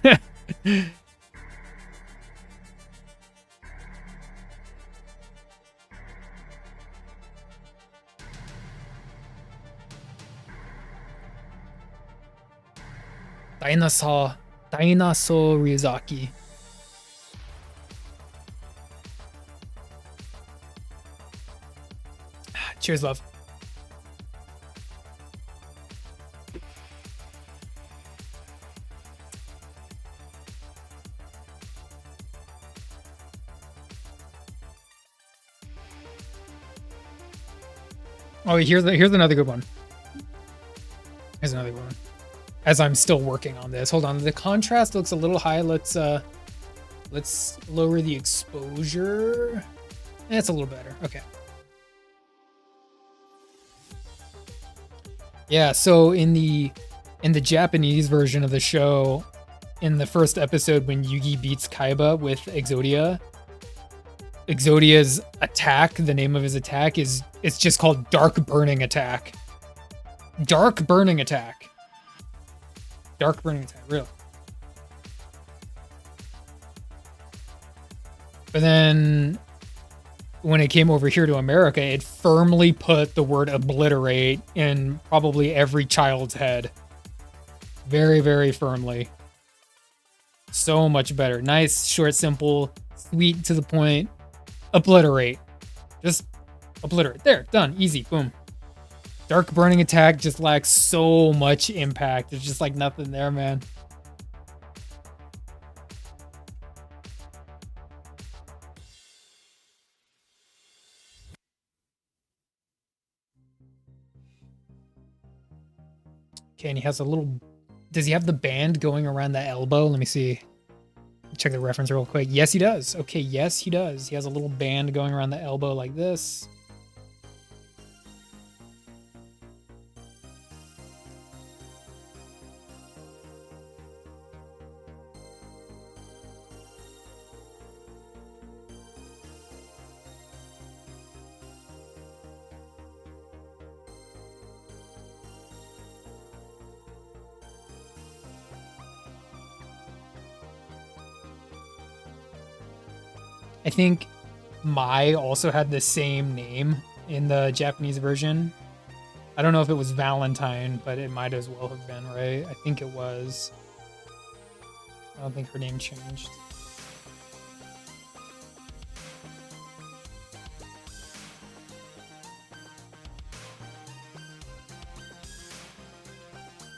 Speaker 2: Dinosaur Ryuzaki. Cheers, love. Oh, here's another good one. Here's another one. As I'm still working on this, hold on. The contrast looks a little high. Let's lower the exposure. That's a little better. Okay. Yeah. So in the Japanese version of the show, in the first episode when Yugi beats Kaiba with Exodia's attack, the name of his attack it's just called Dark Burning Attack. Dark Burning Attack. Dark Burning Attack, really. But then when it came over here to America, it firmly put the word obliterate in probably every child's head. Very, very firmly. So much better. Nice, short, simple, sweet, to the point. Obliterate. Just obliterate. There, done. Easy. Boom. Dark Burning Attack just lacks so much impact. There's just like nothing there, man. Okay, and he has a little... Does he have the band going around the elbow? Let me see. Check the reference real quick. Yes, he does. Okay, yes, he does. He has a little band going around the elbow like this. I think Mai also had the same name in the Japanese version. I don't know if it was Valentine, but it might as well have been, right? I think it was. I don't think her name changed.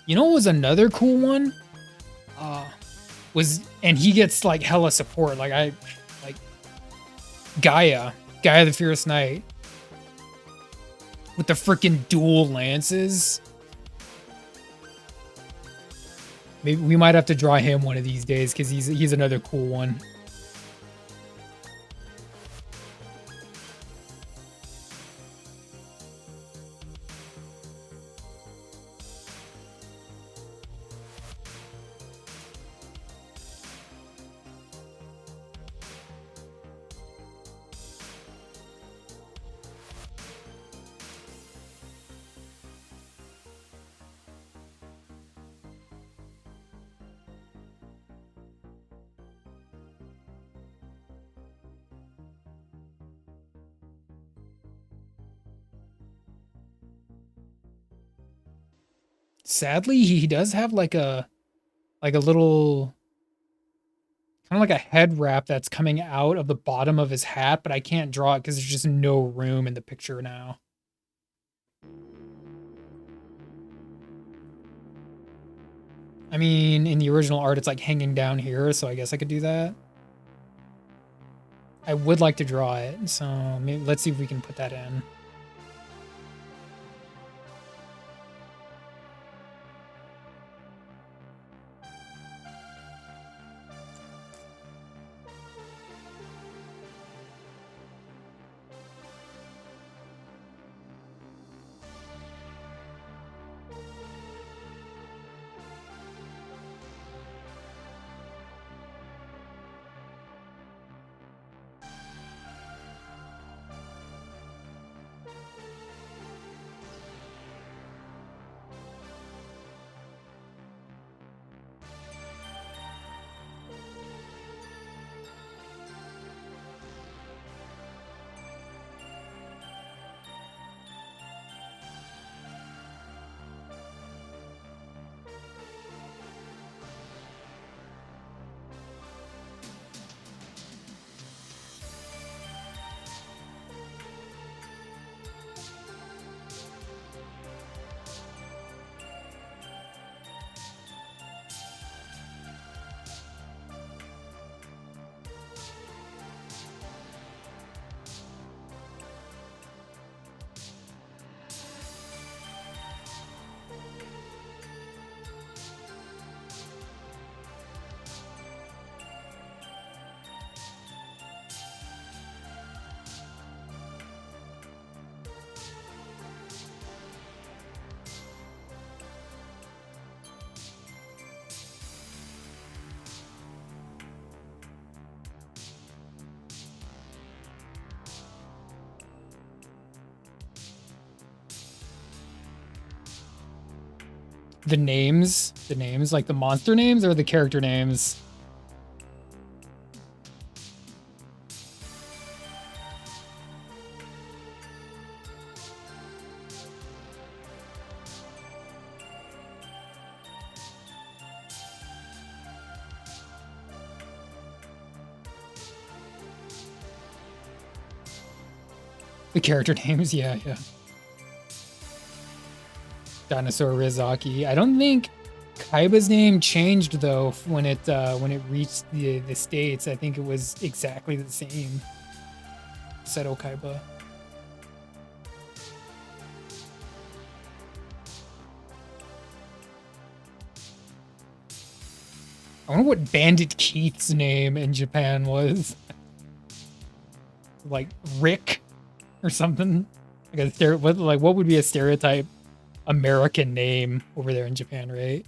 Speaker 2: You know what was another cool one? And he gets like hella support. Like Gaia the Fierce Knight with the freaking dual lances. Maybe we might have to draw him one of these days because he's another cool one. Sadly, he does have like a little kind of like a head wrap that's coming out of the bottom of his hat, but I can't draw it because there's just no room in the picture now. I mean, in the original art, it's like hanging down here, so I guess I could do that. I would like to draw it, so maybe let's see if we can put that in. The names, like the monster names or the character names? The character names, yeah. Dinosaur Rizaki. I don't think Kaiba's name changed though when it reached the States. I think it was exactly the same. Seto Kaiba. I wonder what Bandit Keith's name in Japan was. Like Rick or something. What would be a stereotype American name over there in Japan, right?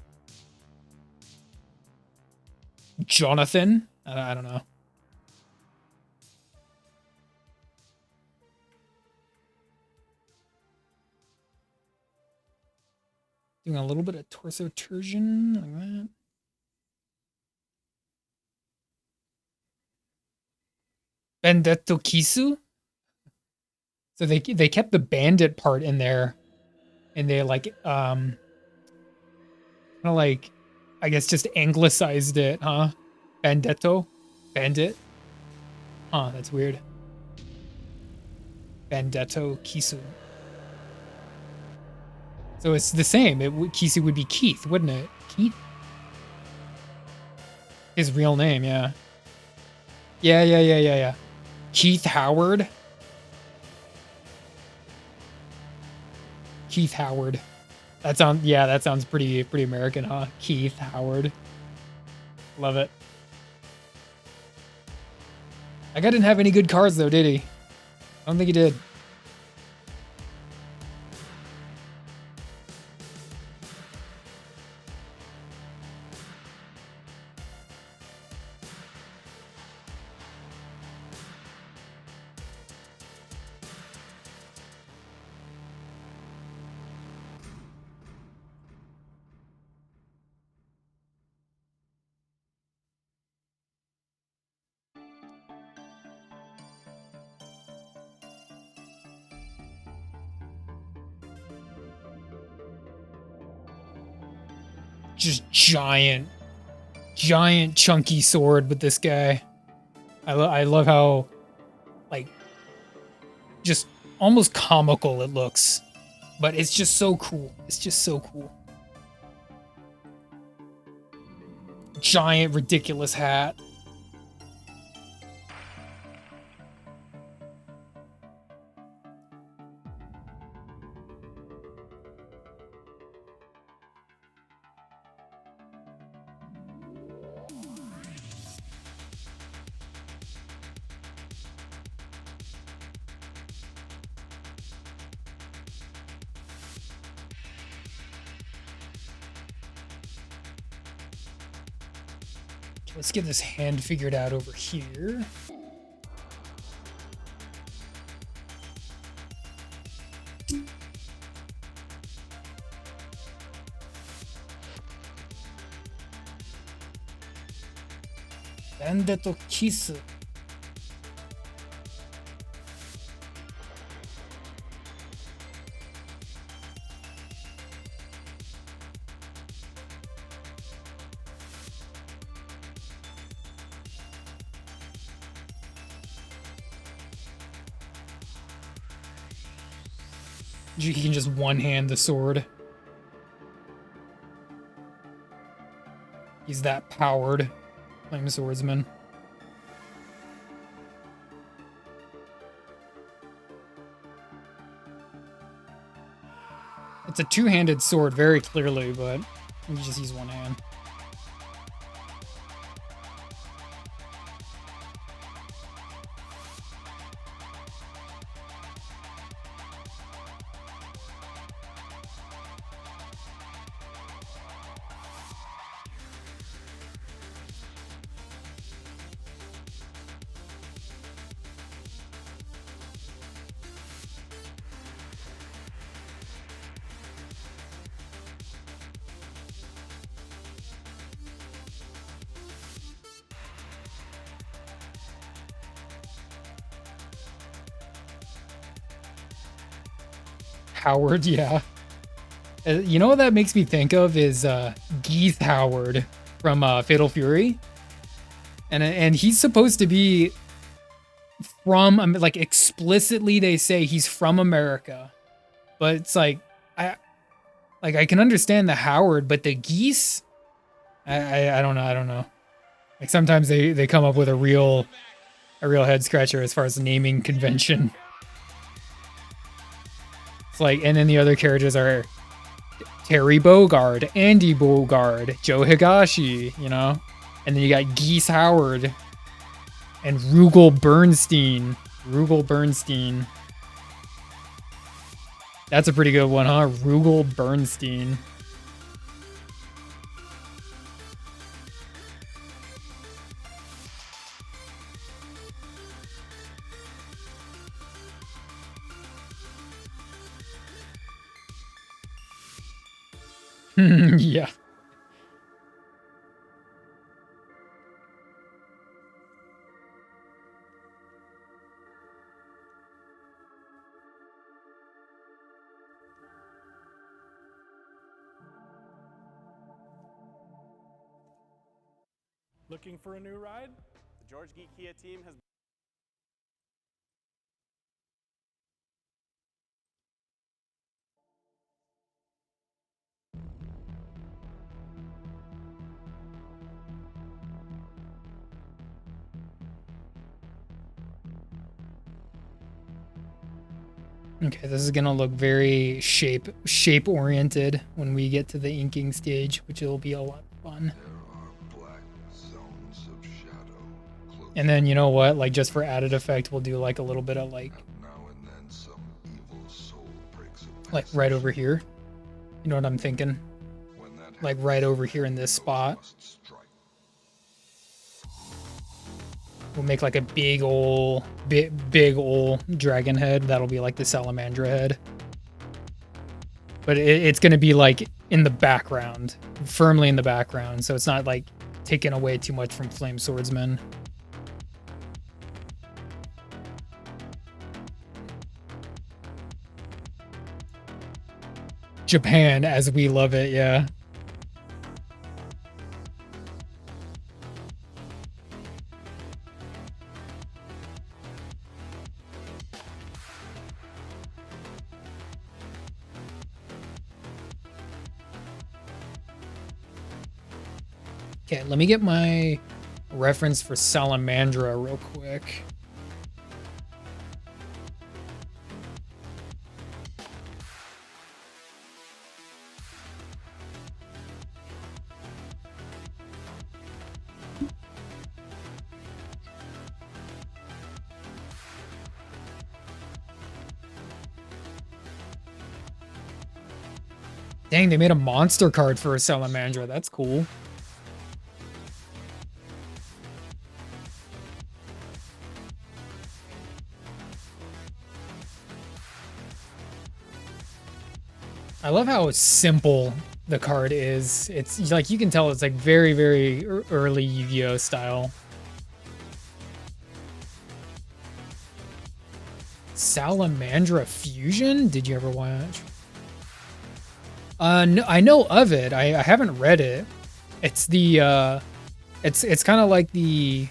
Speaker 2: Jonathan? I don't know. Doing a little bit of torso torsion like that. Bandetto Kisu? So they kept the bandit part in there, and they like kind of like, I guess, just anglicized it, huh? Bandetto, bandit. Huh, that's weird. Bandetto Kisu. So it's the same. Kisi would be Keith, wouldn't it? Keith? His real name, yeah. Yeah. Keith Howard. Keith Howard. That sounds pretty American, huh? Keith Howard. Love it. That guy didn't have any good cards though, did he? I don't think he did. Just giant chunky sword with this guy. I love how, like, just almost comical it looks, but it's just so cool. It's just so cool. Giant ridiculous hat. Let's get this hand figured out over here. Vendetto Kiss. He can just one-hand the sword. He's that powered, playing swordsman. It's a two-handed sword, very clearly, but you just use one hand. Howard, yeah. You know what that makes me think of is Geeth Howard from Fatal Fury, and he's supposed to be from, like, explicitly they say he's from America, but it's like I can understand the Howard, but the Geese, I don't know. Like sometimes they come up with a real head scratcher as far as naming convention. It's like, and then the other characters are Terry Bogard, Andy Bogard, Joe Higashi, you know? And then you got Geese Howard and Rugal Bernstein. That's a pretty good one, huh? Rugal Bernstein. Yeah.
Speaker 5: Looking for a new ride?
Speaker 9: The George Geek Kia team has
Speaker 2: Okay, this is gonna look very shape oriented when we get to the inking stage, which will be a lot of fun. And then you know what? Like just for added effect, we'll do like a little bit of like right over here. You know what I'm thinking? Like right over here in this spot. We'll make like a big ol' dragon head. That'll be like the salamandra head. But it's gonna be like in the background, firmly in the background. So it's not like taking away too much from Flame Swordsman. Japan as we love it, yeah. Okay, let me get my reference for Salamandra real quick. Dang, they made a monster card for a Salamandra. That's cool. I love how simple the card is. It's like you can tell it's like very, very early Yu-Gi-Oh style. Salamandra Fusion? Did you ever watch? No, I know of it. I haven't read it. It's the it's kind of like the,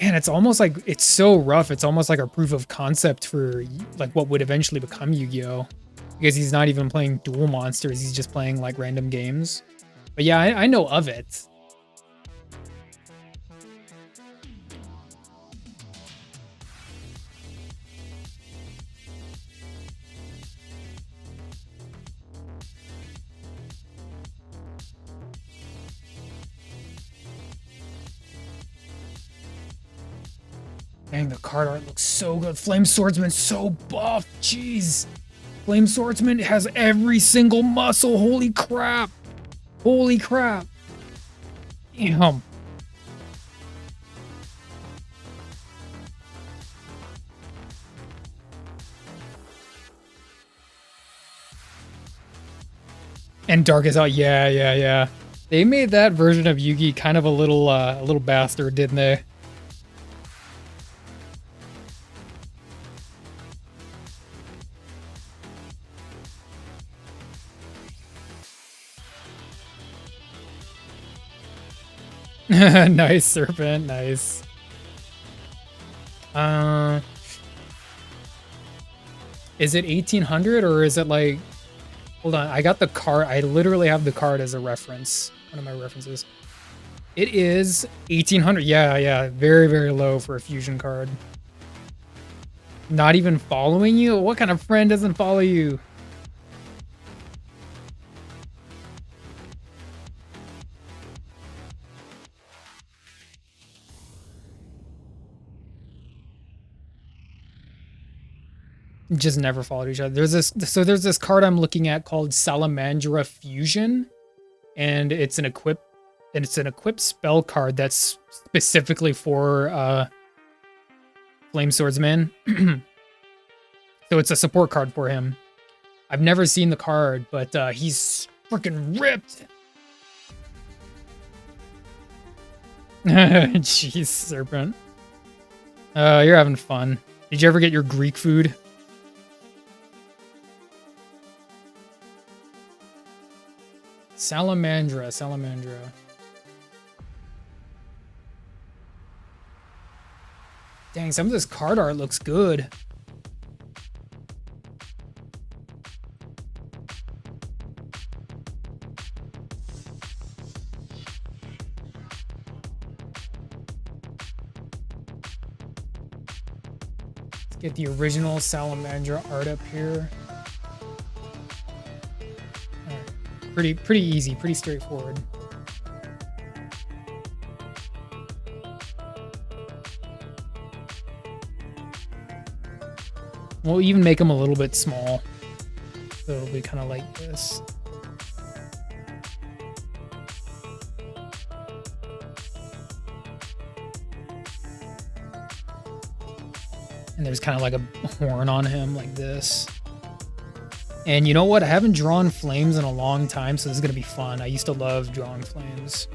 Speaker 2: man, it's almost like, it's so rough. It's almost like a proof of concept for like what would eventually become Yu-Gi-Oh, because he's not even playing dual monsters. He's just playing like random games. But yeah, I know of it. Dang, the card art looks so good. Flame Swordsman's so buff. Jeez. Flame Swordsman has every single muscle. Holy crap. Holy crap. Damn. And Darkest Out. Yeah. They made that version of Yugi kind of a little bastard, didn't they? Nice, Serpent. Nice. Is it 1800 or is it like... Hold on, I got the card. I literally have the card as a reference. One of my references. It is 1800. Yeah. Very, very low for a fusion card. Not even following you? What kind of friend doesn't follow you? Just never followed each other. There's this card I'm looking at called Salamandra Fusion, and it's an equip spell card that's specifically for Flame Swordsman. So it's a support card for him. I've never seen the card, but he's freaking ripped. Jeez, Serpent. You're having fun. Did you ever get your Greek food? Salamandra. Dang, some of this card art looks good. Get the original Salamander art up here. All right. Pretty easy, pretty straightforward. We'll even make them a little bit small. So it'll be kind of like this. And there's kind of like a horn on him like this. And you know what? I haven't drawn flames in a long time, so this is going to be fun. I used to love drawing flames.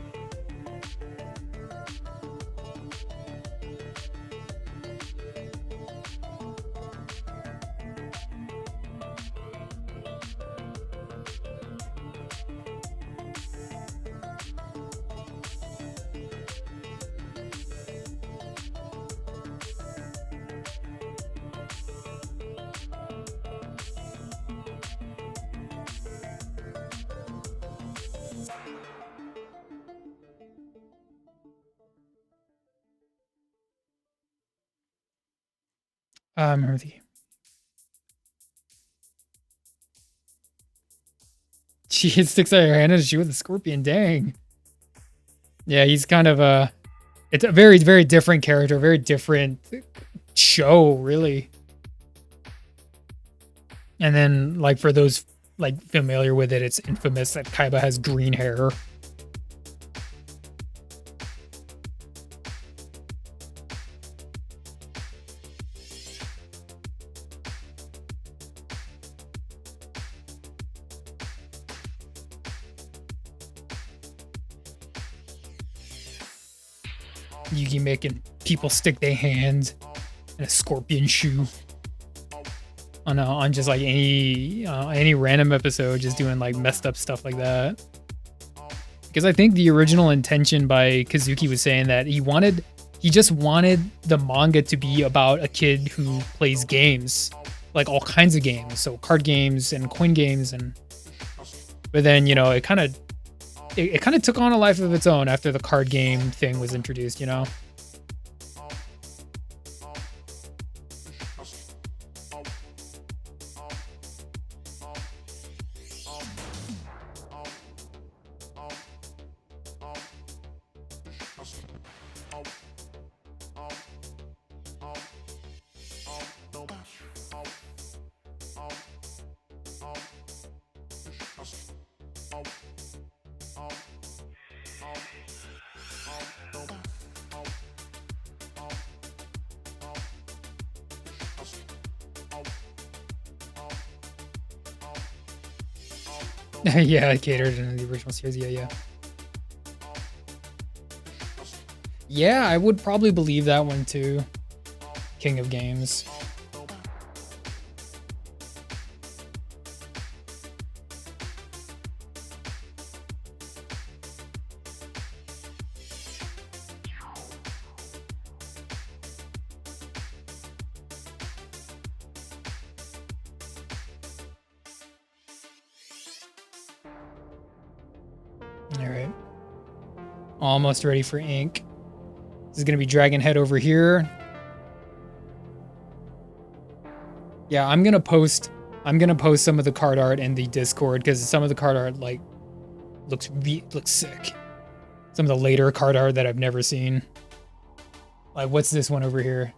Speaker 2: Earthy. She sticks out her hand and she with a scorpion. Dang. Yeah, he's kind of a. It's a very, very different character, very different show, really. And then, like, for those like familiar with it, it's infamous that Kaiba has green hair. Yugi making people stick their hands in a scorpion shoe on just like any random episode, just doing like messed up stuff like that. Because I think the original intention by Kazuki was saying that he just wanted the manga to be about a kid who plays games, like all kinds of games, so card games and coin games, but then it kind of took on a life of its own after the card game thing was introduced, Yeah, catered in the original series. Yeah. Yeah, I would probably believe that one too. King of Games. Alright. Almost ready for ink. This is going to be Dragon Head over here. Yeah, I'm going to post some of the card art in the Discord because some of the card art looks sick. Some of the later card art that I've never seen. Like, what's this one over here?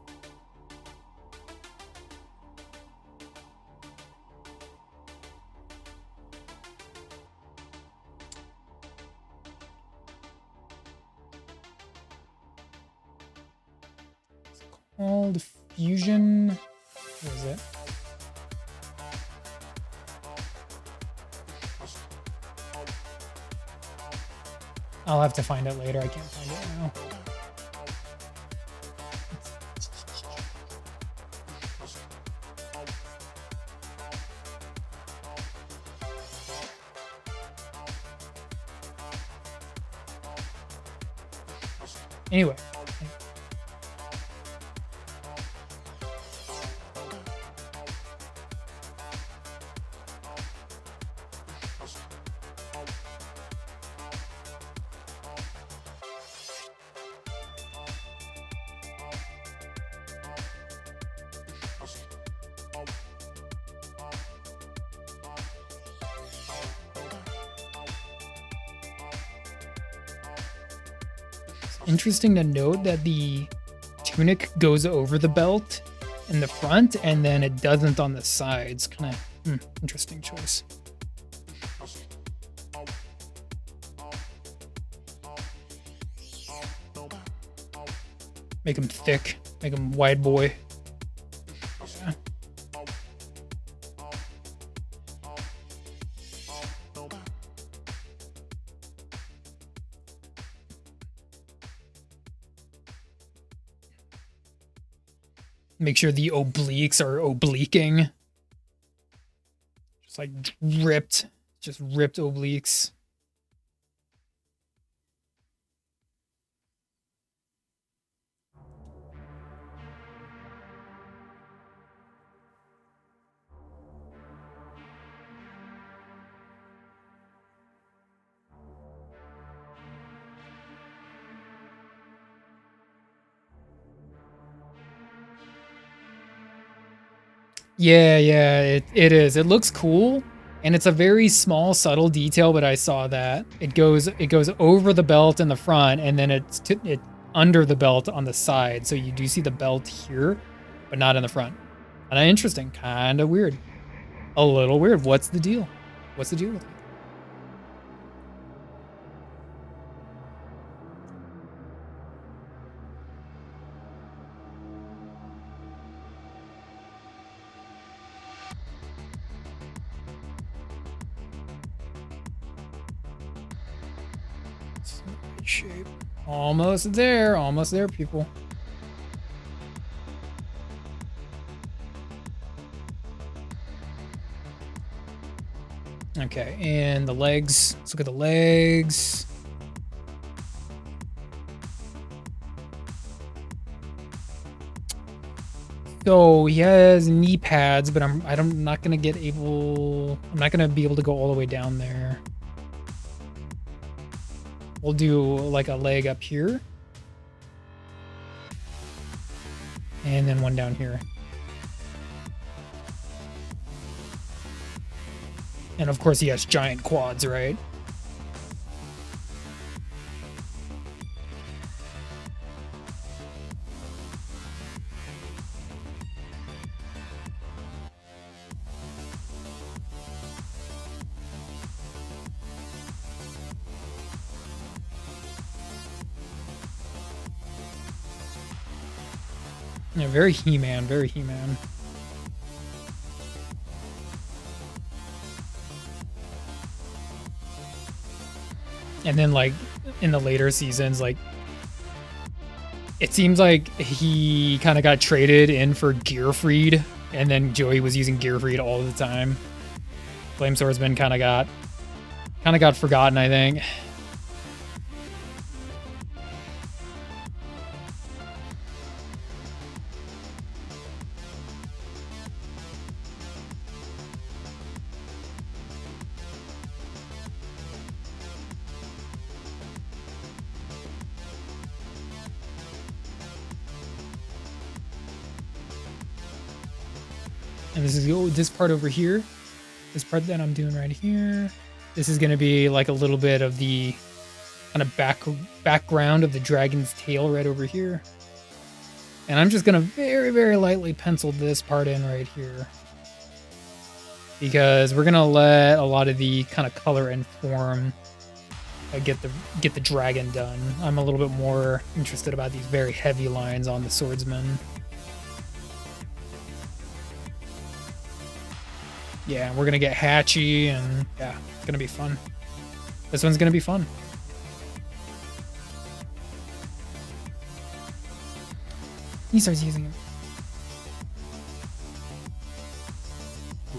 Speaker 2: Called Fusion. What is it? I'll have to find it later. I can't find it now. Anyway. interesting to note that the tunic goes over the belt in the front and then it doesn't on the sides. Kind of interesting choice. Make him thick, make him wide boy. Yeah. Make sure the obliques are obliquing. Just like ripped obliques. Yeah, it is. It looks cool, and it's a very small, subtle detail, but I saw that. It goes over the belt in the front, and then it's under the belt on the side. So you do see the belt here, but not in the front. And interesting, kind of weird. A little weird. What's the deal? What's the deal with it? Shape. Almost there, people. Okay, and the legs. Let's look at the legs. So he has knee pads, but I'm not gonna be able to go all the way down there. We'll do like a leg up here. And then one down here. And of course he has giant quads, right? Yeah, very He-Man, very He-Man. And then, like, in the later seasons, like, it seems like he kind of got traded in for Gearfried, and then Joey was using Gearfried all the time. Flame Swordsman kind of got forgotten, I think. And this is this part over here. This part that I'm doing right here. This is going to be like a little bit of the kind of background of the dragon's tail right over here. And I'm just going to very, very lightly pencil this part in right here. Because we're going to let a lot of the kind of color and form get the dragon done. I'm a little bit more interested about these very heavy lines on the swordsman. Yeah, we're gonna get hatchy, and yeah, it's gonna be fun. This one's gonna be fun. He starts using it.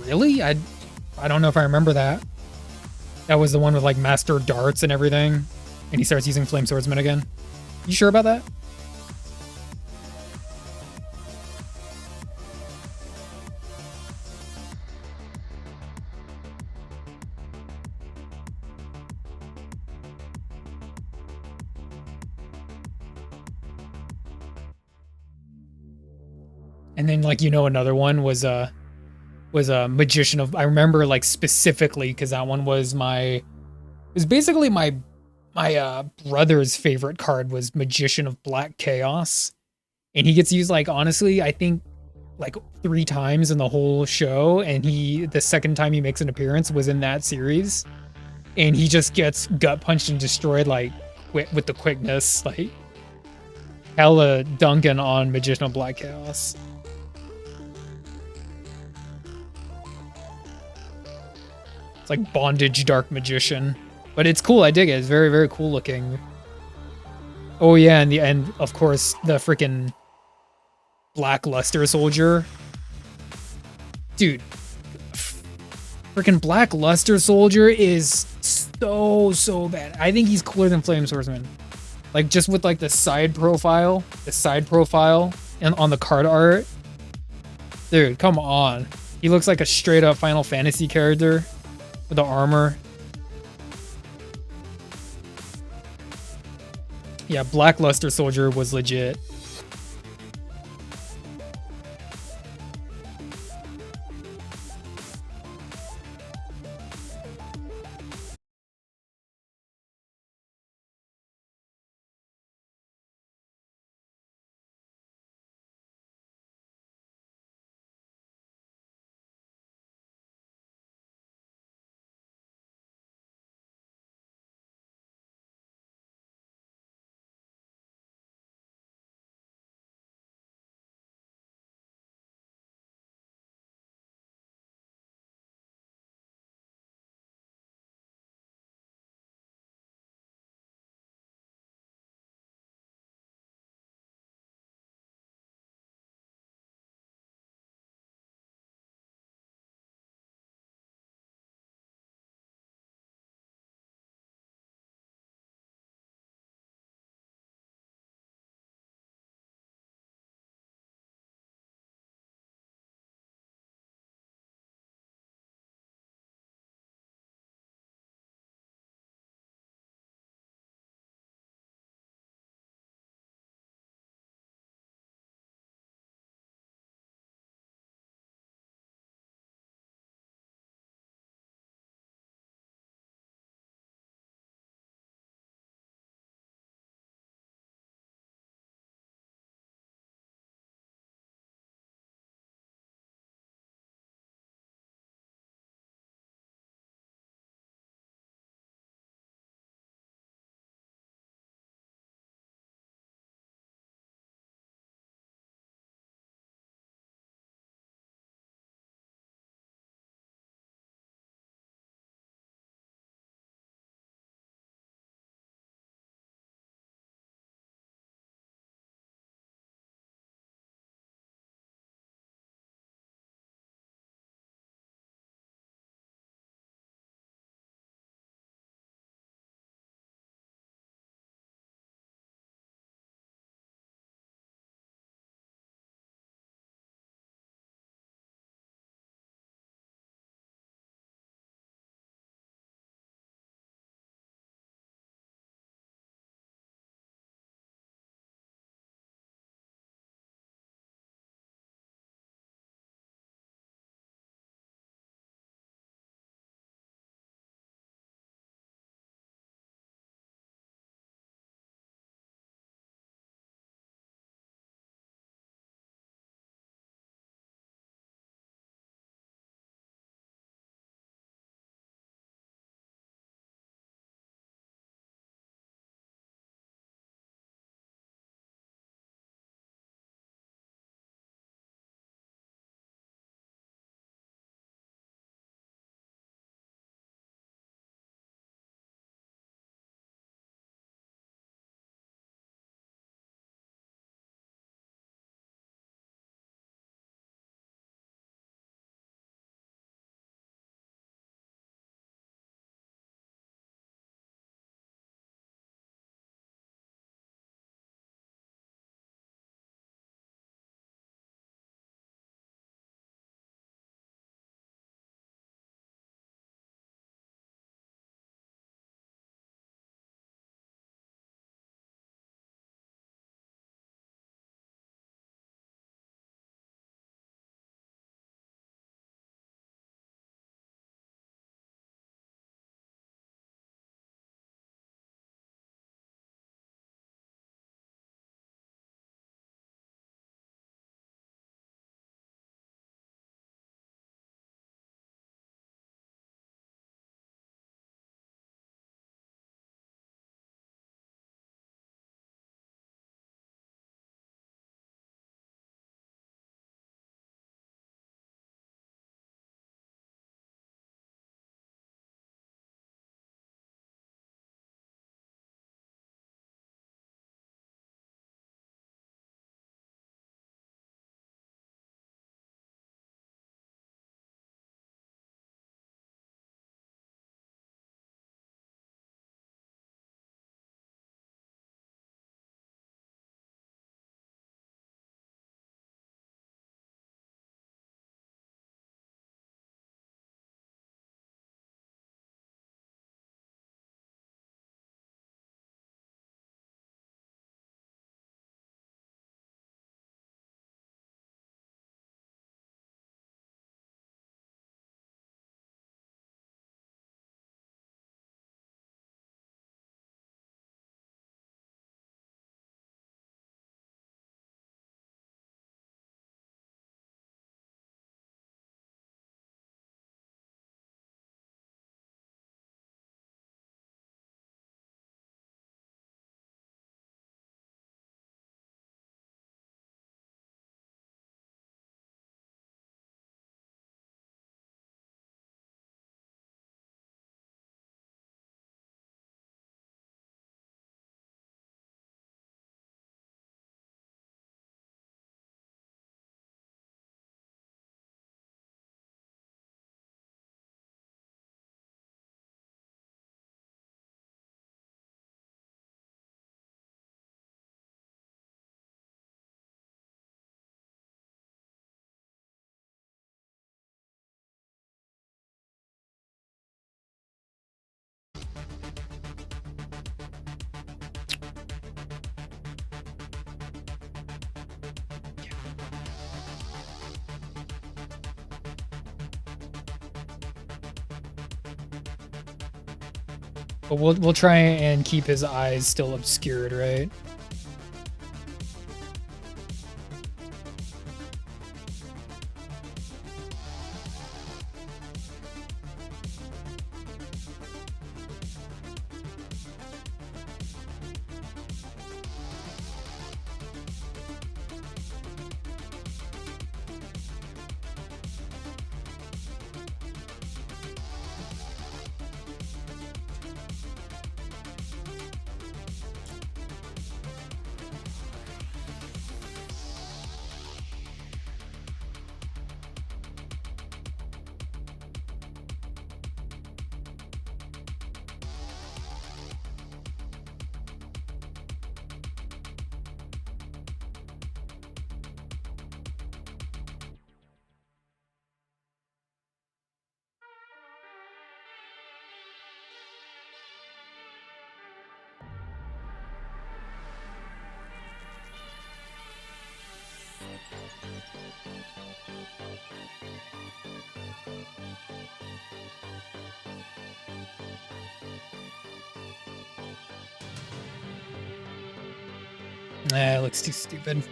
Speaker 2: Really? I don't know if I remember that. That was the one with like master darts and everything, and he starts using flame swordsman again. You sure about that? And then, like, you know, another one was a magician of, I remember like specifically because that one was basically my My brother's favorite card was Magician of Black Chaos. And he gets used, like, honestly, I think like 3 times in the whole show, and the second time he makes an appearance was in that series, and he just gets gut punched and destroyed like with the quickness, like hella dunking on Magician of Black Chaos. It's like Bondage Dark Magician, but it's cool. I dig it. It's very, very cool looking. Oh yeah, and the end, of course, the freaking Black Luster Soldier. Dude, freaking Black Luster Soldier is so bad. I think he's cooler than Flame Swordsman. Like, just with like the side profile and on the card art. Dude, come on. He looks like a straight up Final Fantasy character with the armor. Yeah, Black Luster Soldier was legit. But we'll try and keep his eyes still obscured, right? Nah, it looks too stupid.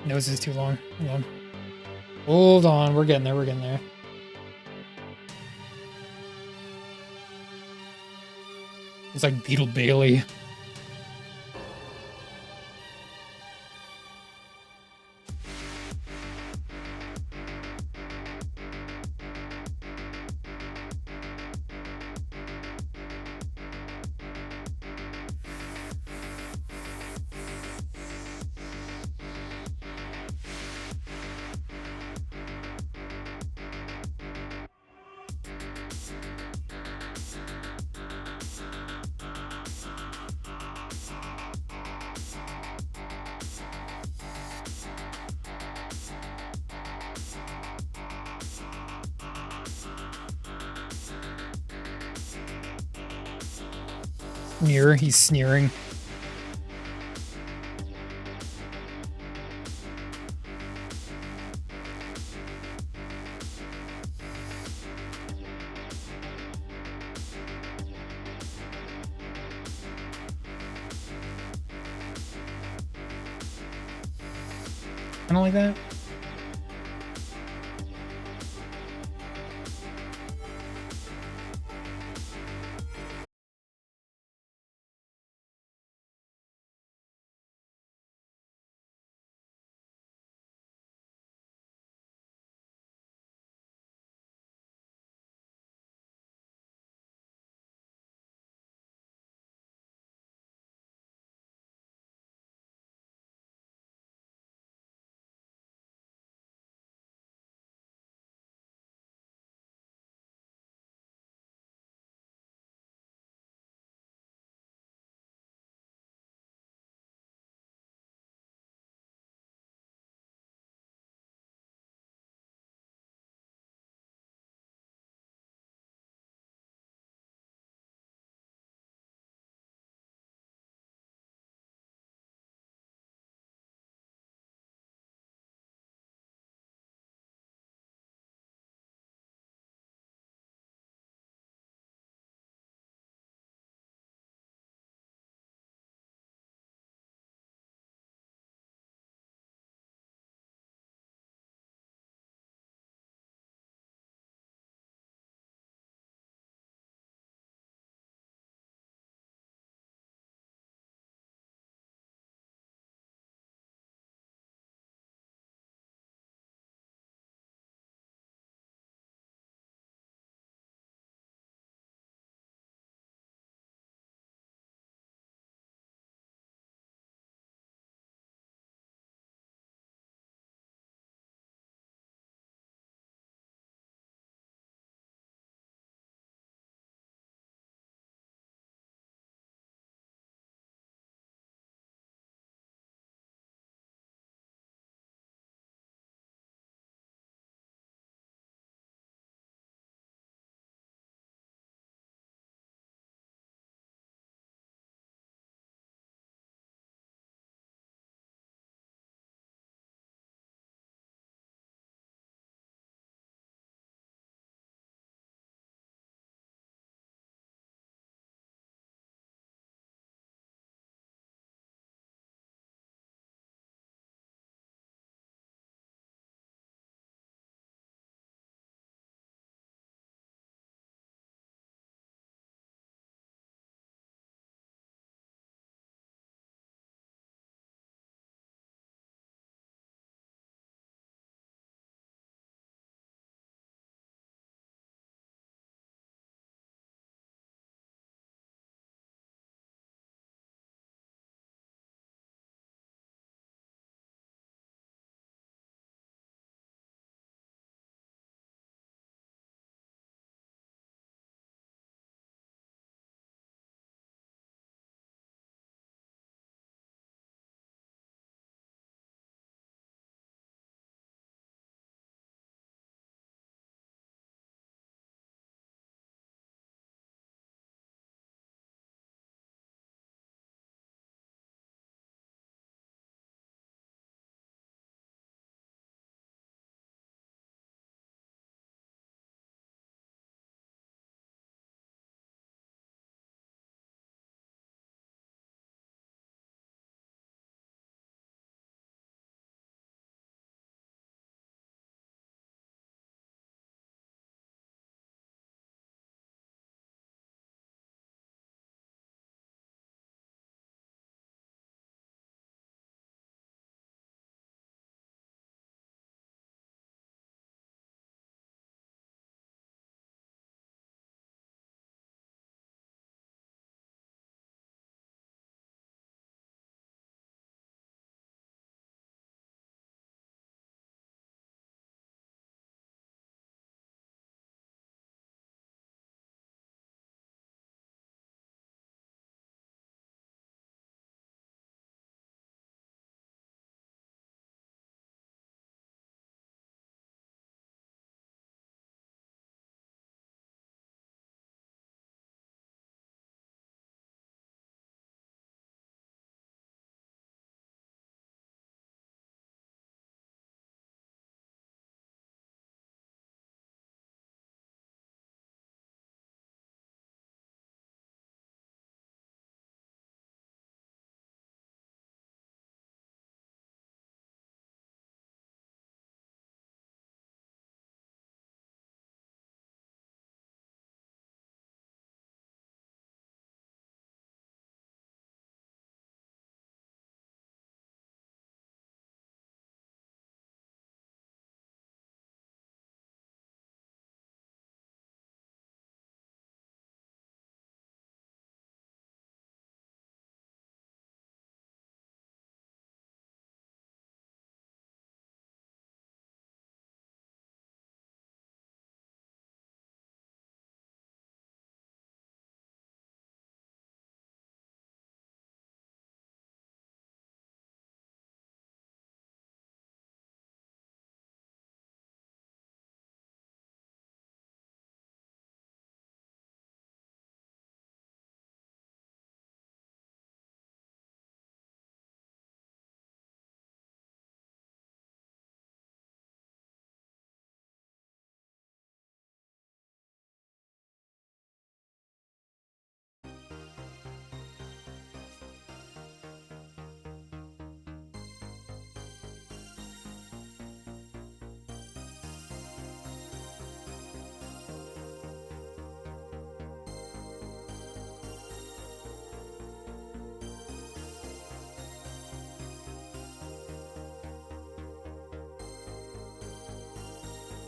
Speaker 2: Nose is too long. Hold on. Hold on. We're getting there. We're getting there. It's like Beetle Bailey. Sneer. He's sneering. Kind of like that.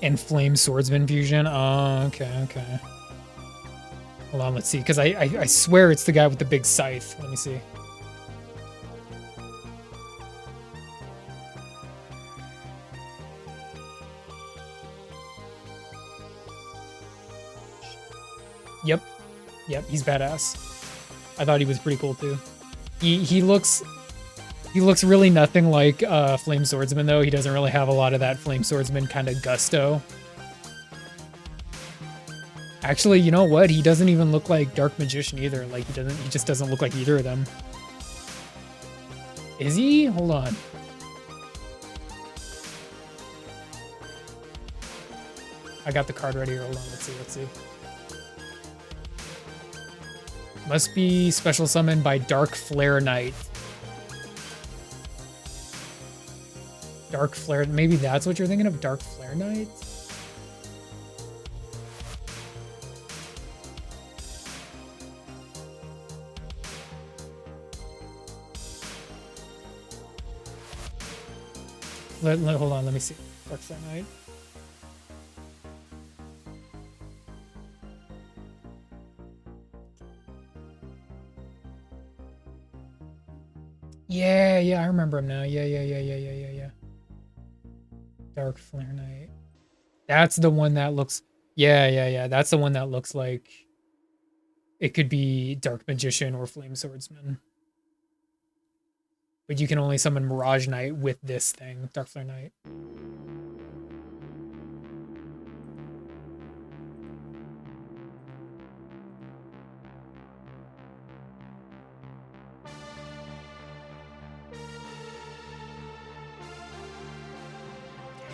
Speaker 2: And Flame Swordsman fusion. Oh, okay, okay. Hold on, let's see. Because I swear it's the guy with the big scythe. Let me see. Yep. Yep, he's badass. I thought he was pretty cool too. He looks really nothing like Flame Swordsman though. He doesn't really have a lot of that Flame Swordsman kind of gusto. Actually, you know what? He doesn't even look like Dark Magician either. Like he just doesn't look like either of them. Is he? Hold on. I got the card ready here. Hold on, let's see. Must be special summoned by Dark Flare Knight. Dark Flare, maybe that's what you're thinking of, Dark Flare Knight? Hold on, let me see. Dark Flare Knight. Yeah, I remember him now. Yeah. Dark Flare Knight. That's the one that looks... Yeah. That's the one that looks like it could be Dark Magician or Flame Swordsman. But you can only summon Mirage Knight with this thing, Dark Flare Knight.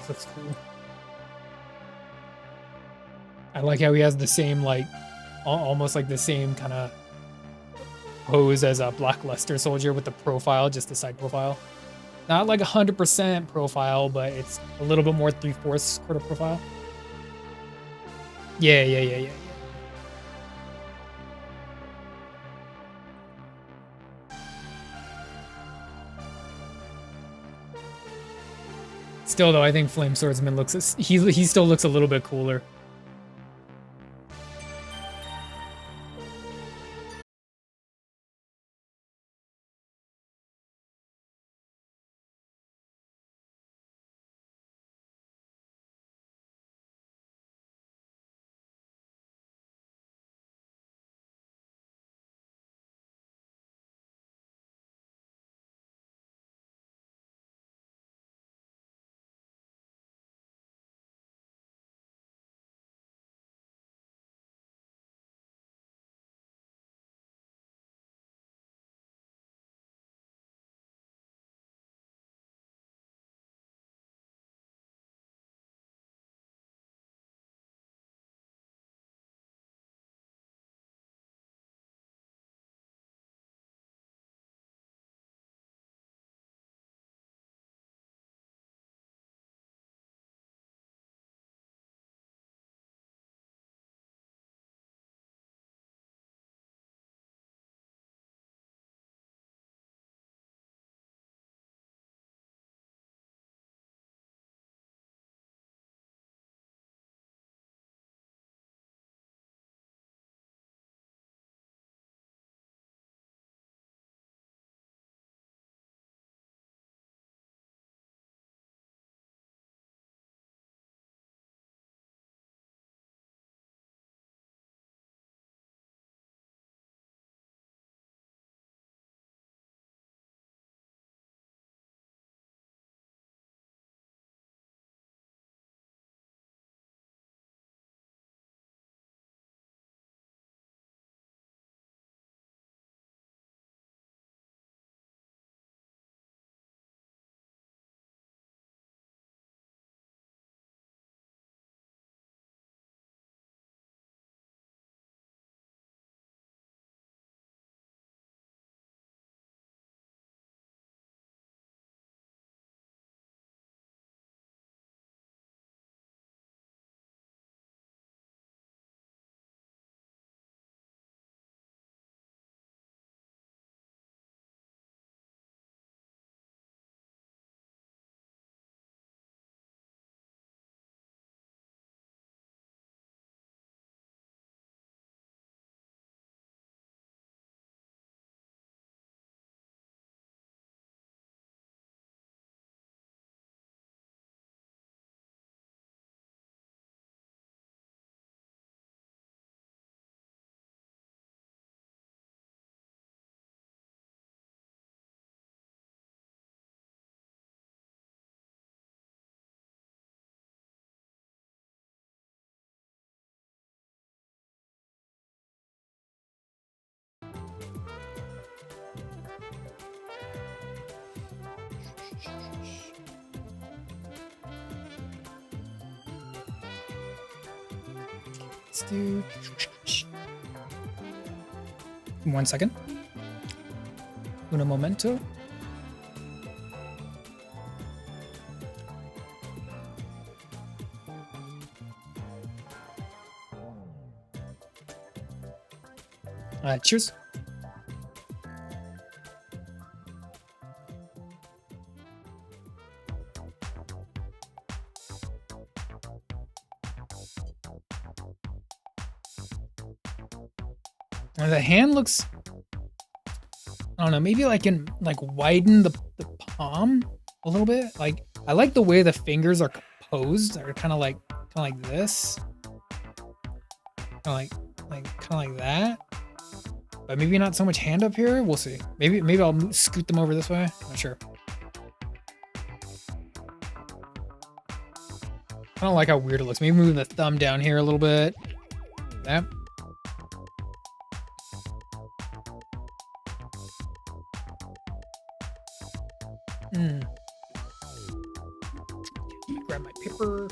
Speaker 2: Looks cool. I like how he has the same, like, almost like the same kind of pose as a Black Luster Soldier with the profile, just the side profile. Not like 100% profile, but it's a little bit more 3/4 quarter profile. Yeah. Still though, I think Flame Swordsman looks he still looks a little bit cooler. Let's do 1 second. Un momento. Cheers. And the hand looks, I don't know, maybe I can widen the palm a little bit. Like, I like the way the fingers are composed. They're kind of like this. Kind of like that. But maybe not so much hand up here. We'll see. Maybe I'll scoot them over this way. Not sure. I don't like how weird it looks. Maybe move the thumb down here a little bit. That. Grab my paper.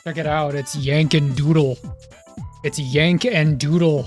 Speaker 2: Check it out. It's Yank and Doodle. It's Yank and Doodle.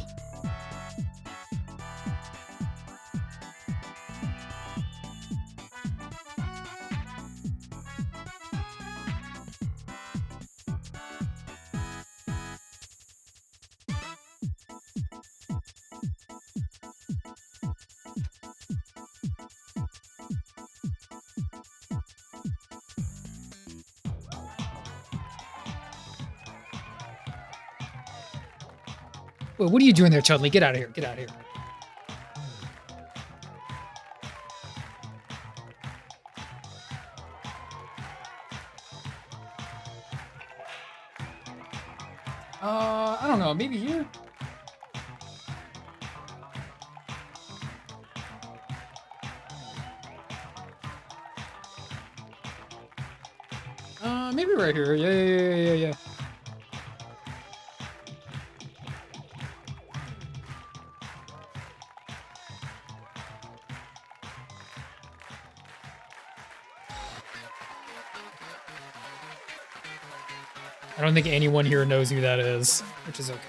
Speaker 2: Well, what are you doing there, Chudley? Get out of here. Get out of here. I don't know. Maybe here? Maybe right here. Yeah. I don't think anyone here knows who that is, which is okay.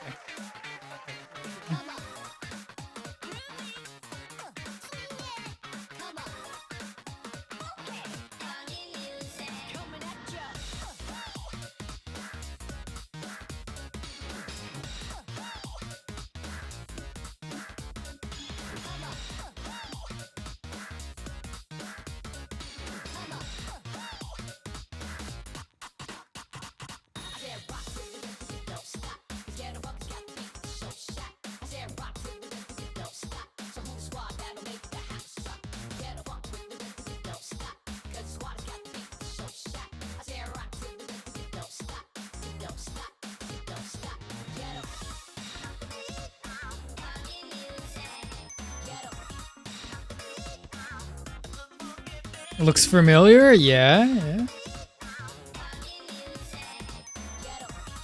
Speaker 2: Looks familiar. Yeah.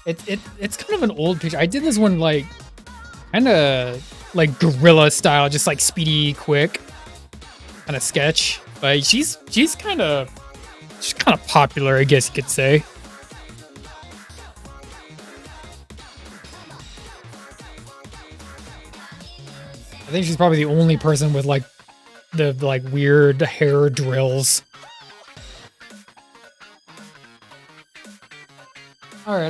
Speaker 2: It's kind of an old picture. I did this one like kind of like guerrilla style, just like speedy, quick kind of sketch. But she's kind of popular, I guess you could say. I think she's probably the only person with like the like weird hair drills. All right.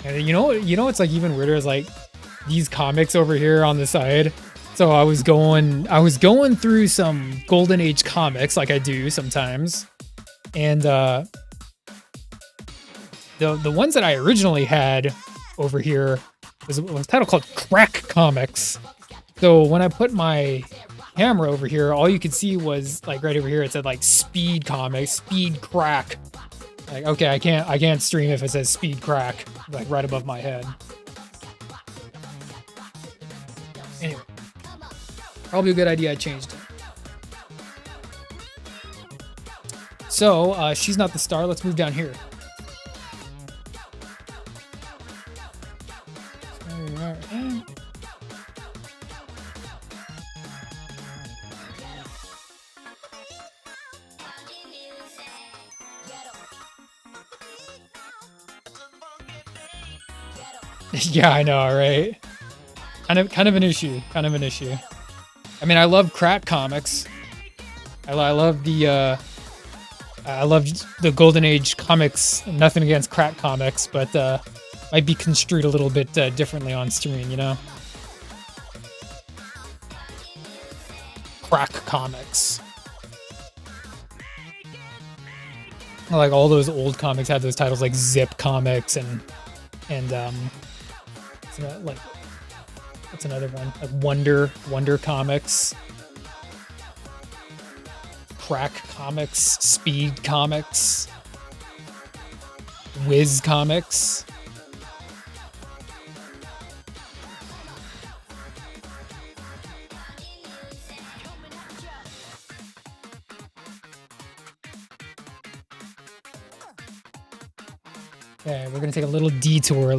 Speaker 2: And you know what's like even weirder is like these comics over here on the side. So I was going through some Golden Age comics like I do sometimes. And the ones that I originally had over here was a title called Crack Comics. So when I put my camera over here, all you could see was like right over here it said like Speed Comics, Speed Crack. Like, okay, I can't stream if it says Speed Crack like right above my head. Anyway, probably a good idea I changed it. So she's not the star. Let's move down here. Yeah, I know, right? Kind of an issue. I mean, I love Crack Comics. I love the Golden Age comics. Nothing against Crack Comics, but might be construed a little bit differently on stream, you know? Crack Comics. Like all those old comics had those titles like Zip Comics and like what's another one? Like Wonder Comics. Crack Comics, Speed Comics, Whiz Comics. Okay, we're gonna take a little detour,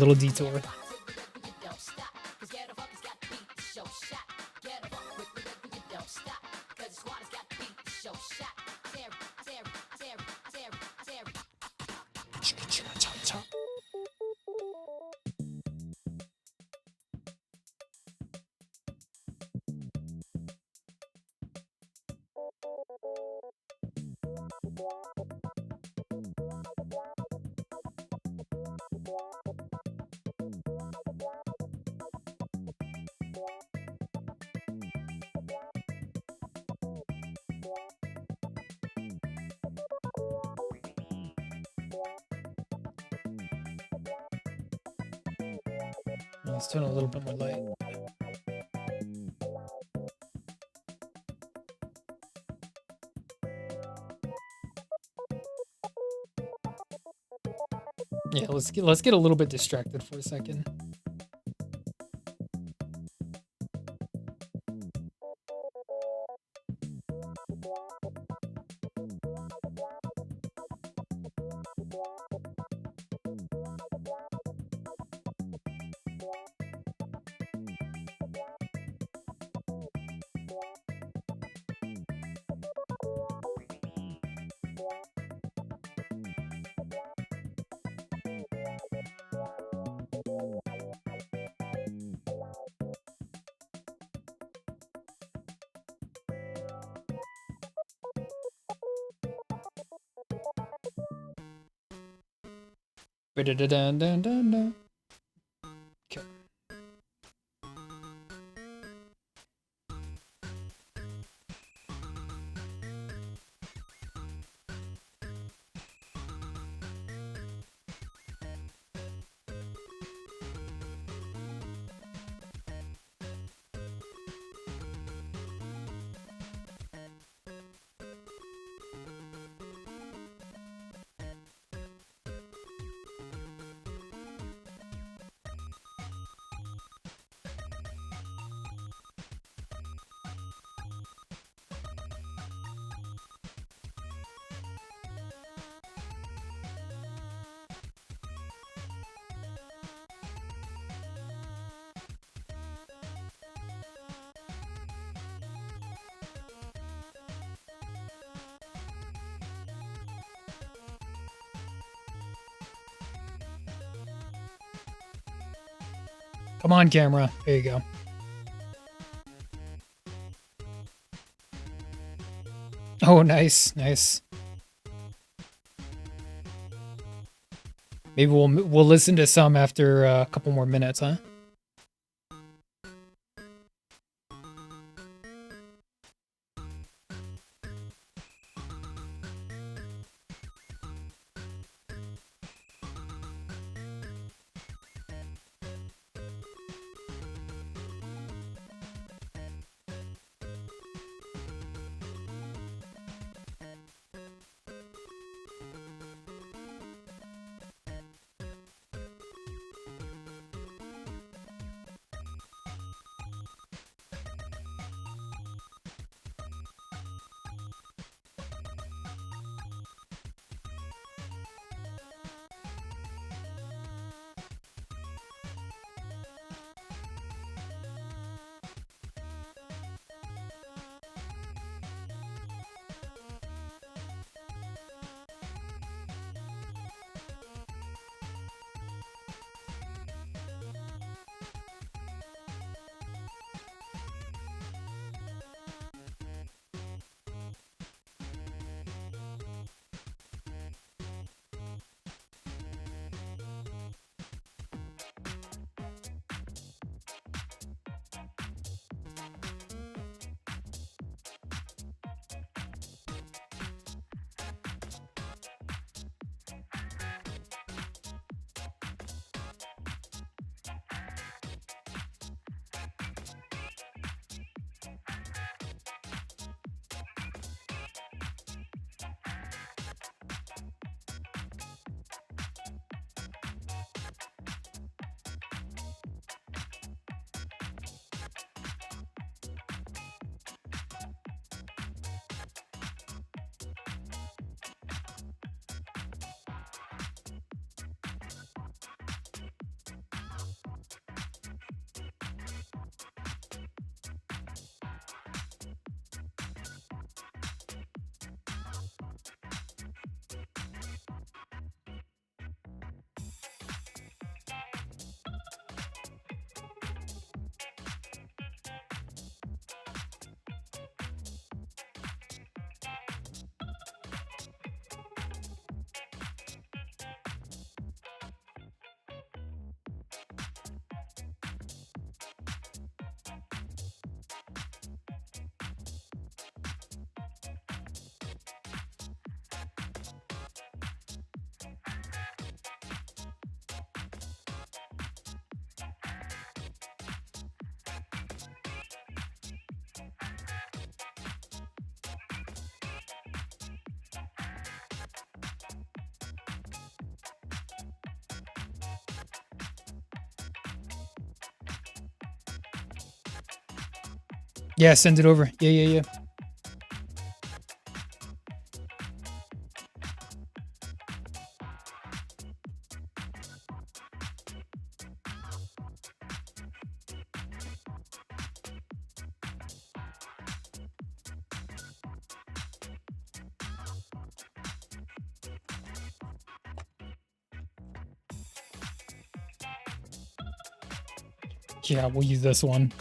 Speaker 2: Let's turn a little bit more light. Yeah, let's get a little bit distracted for a second. Ba-da-da-dun-dun-dun-dun. Okay. Come on, camera. There you go. Oh, nice, nice. Maybe we'll listen to some after a couple more minutes, huh? Yeah, send it over. Yeah. Yeah, we'll use this one.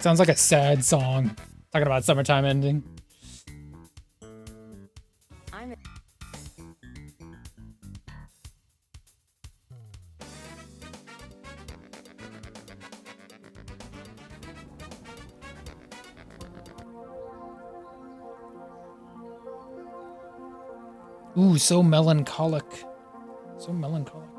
Speaker 2: Sounds like a sad song. Talking about summertime ending.
Speaker 8: I'm
Speaker 2: Ooh, so melancholic. So melancholic.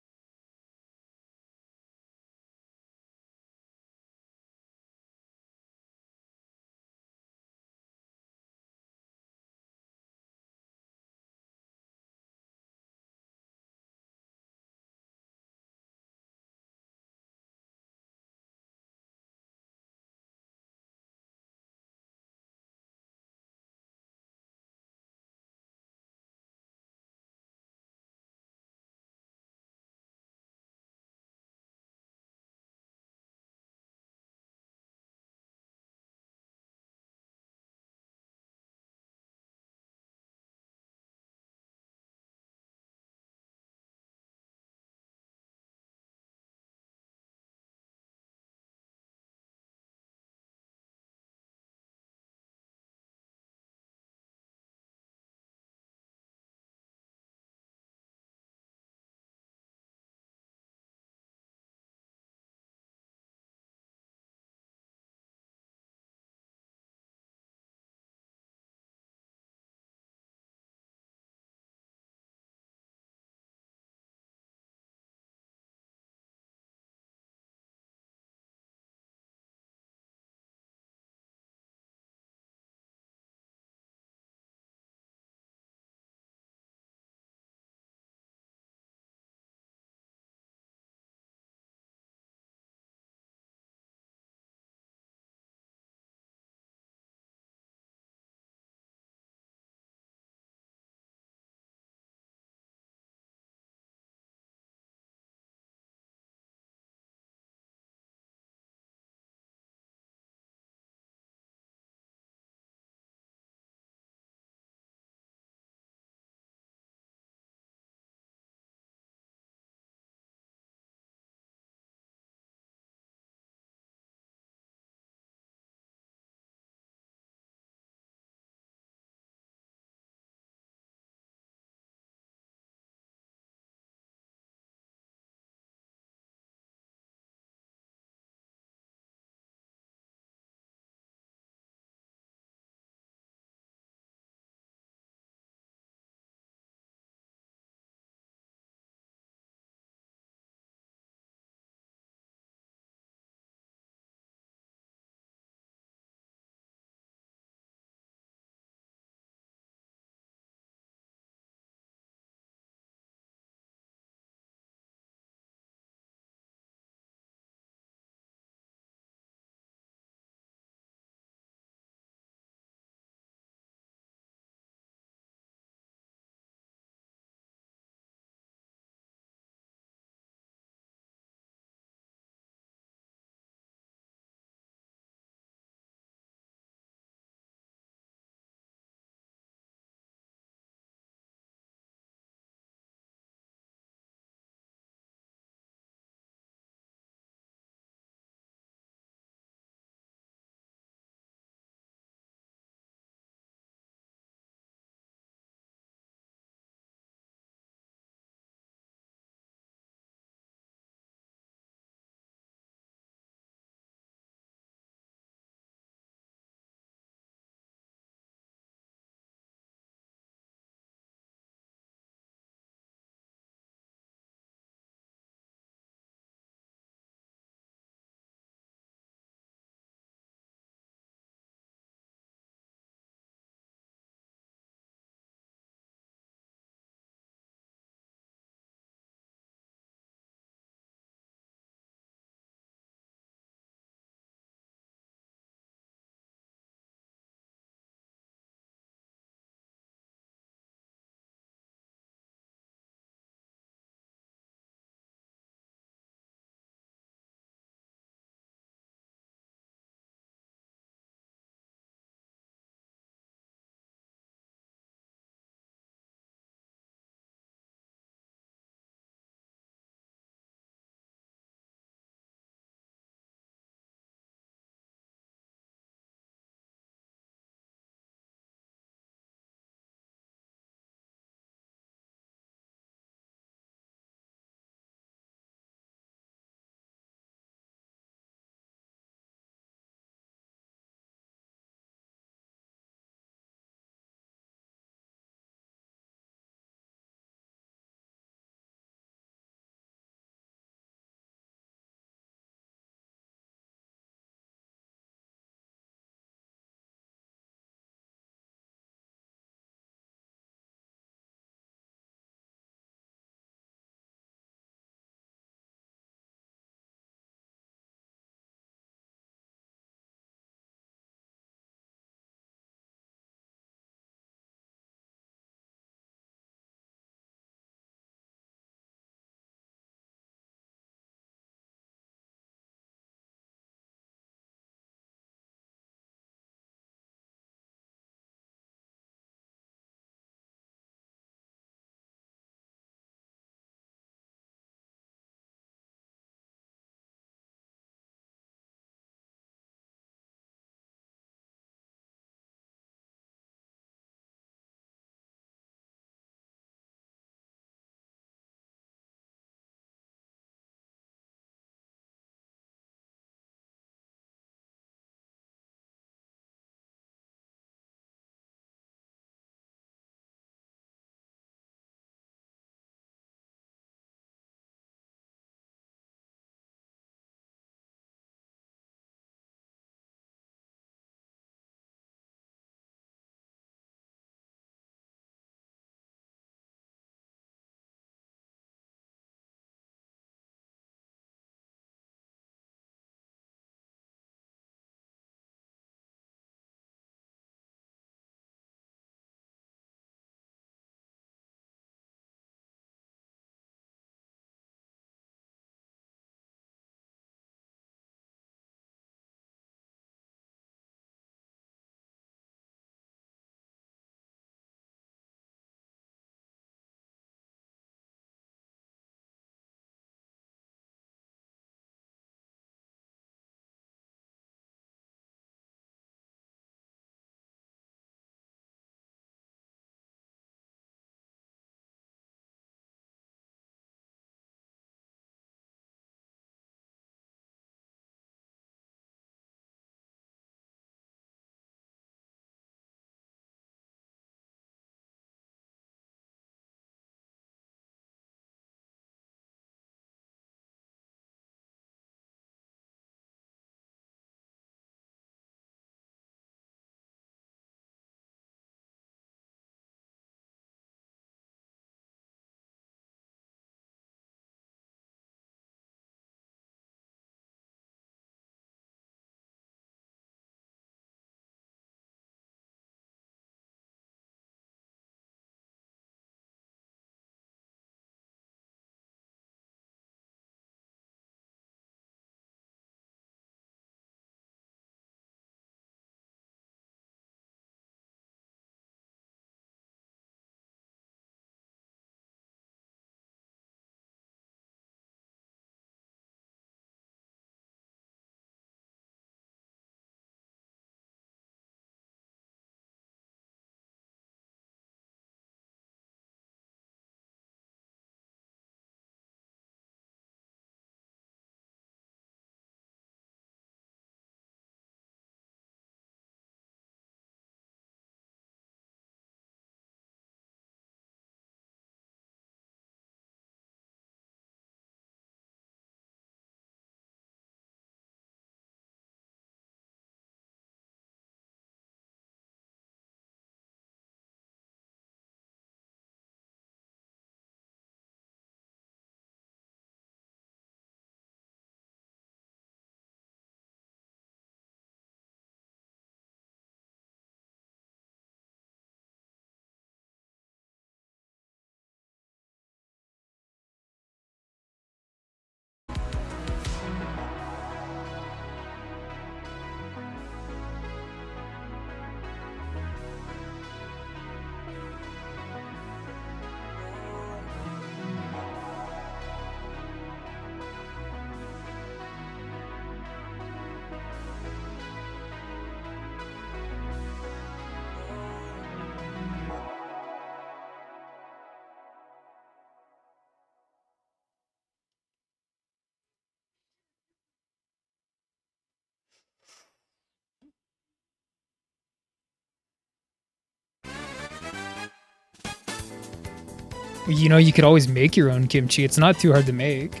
Speaker 2: You know, you could always make your own kimchi. It's not too hard to make.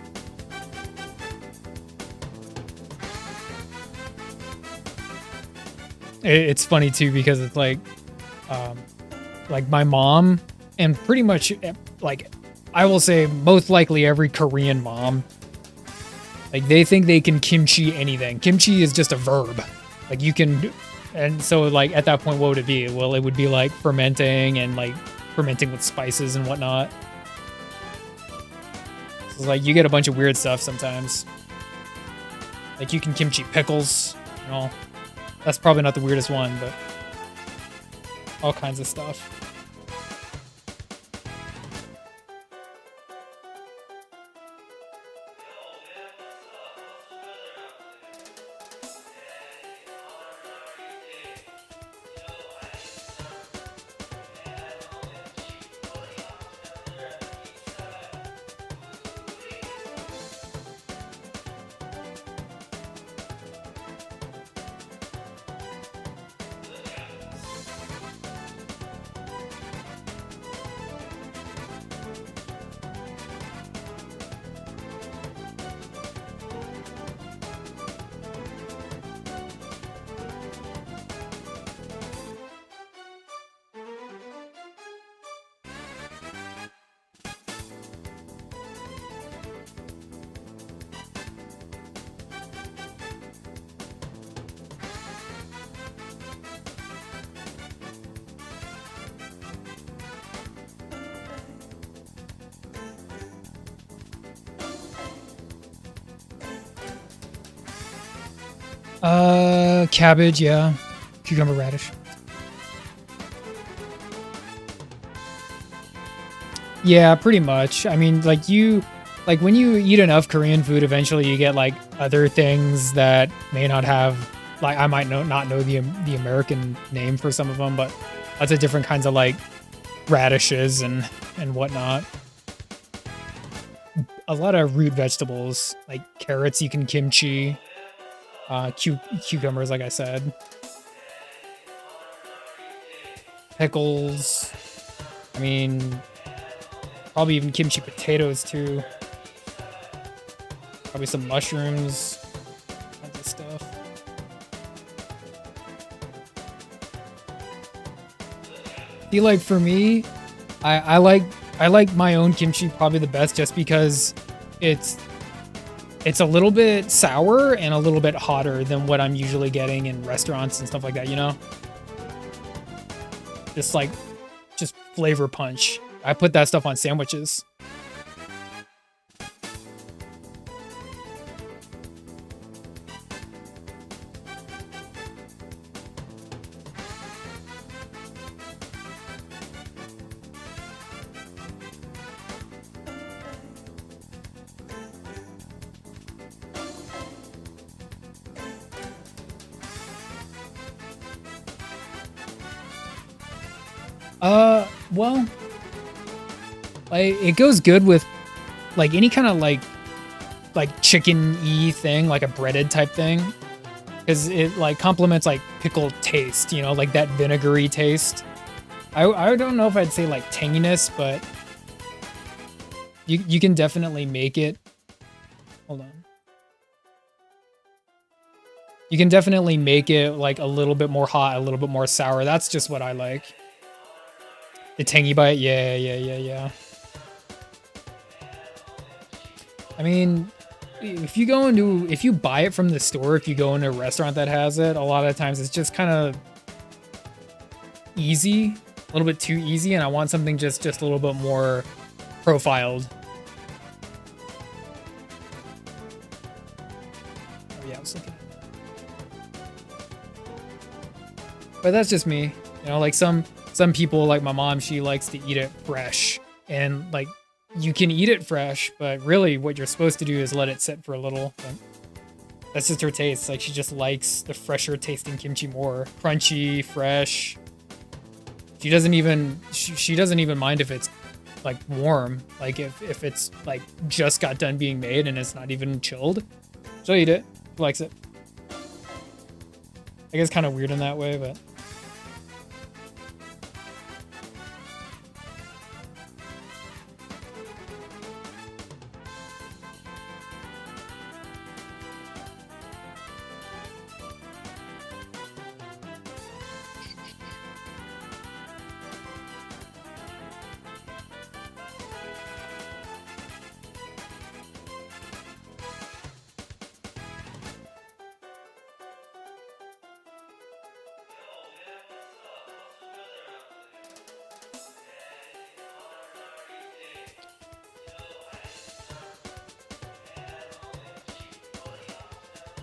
Speaker 2: It's funny too because it's like my mom and pretty much like I will say most likely every Korean mom, like they think they can kimchi anything. Kimchi is just a verb. Like you can, and so like at that point, what would it be? Well, it would be like fermenting and like fermenting with spices and whatnot. So like you get a bunch of weird stuff sometimes. Like you can kimchi pickles, you know. That's probably not the weirdest one, but all kinds of stuff. Cabbage, yeah. Cucumber, radish. Yeah, pretty much. I mean, like when you eat enough Korean food, eventually you get like other things that may not have, like I might not know the American name for some of them, but lots of different kinds of like radishes and whatnot. A lot of root vegetables, like carrots you can kimchi. Cucumbers, like I said. Pickles. I mean, probably even kimchi potatoes too. Probably some mushrooms. Kinds of stuff. I feel like for me, I like my own kimchi probably the best just because it's a little bit sour and a little bit hotter than what I'm usually getting in restaurants and stuff like that, you know? Just flavor punch. I put that stuff on sandwiches. Well, it goes good with like any kind of like chicken-y thing, like a breaded type thing, because it like complements like pickle taste, you know, like that vinegary taste. I don't know if I'd say like tanginess, but you can definitely make it. Hold on. You can definitely make it like a little bit more hot, a little bit more sour. That's just what I like. The tangy bite, yeah. I mean, if you buy it from the store, if you go into a restaurant that has it, a lot of times it's just kind of easy, a little bit too easy, and I want something just a little bit more profiled. Oh yeah, I was looking at that. But that's just me, you know, like some people, like my mom, she likes to eat it fresh, and like you can eat it fresh, but really what you're supposed to do is let it sit for a little. That's just her taste. Like she just likes the fresher tasting kimchi more. Crunchy, fresh. She doesn't even mind if it's like warm. Like if it's like just got done being made and it's not even chilled. She'll eat it. She likes it. I guess kind of weird in that way, but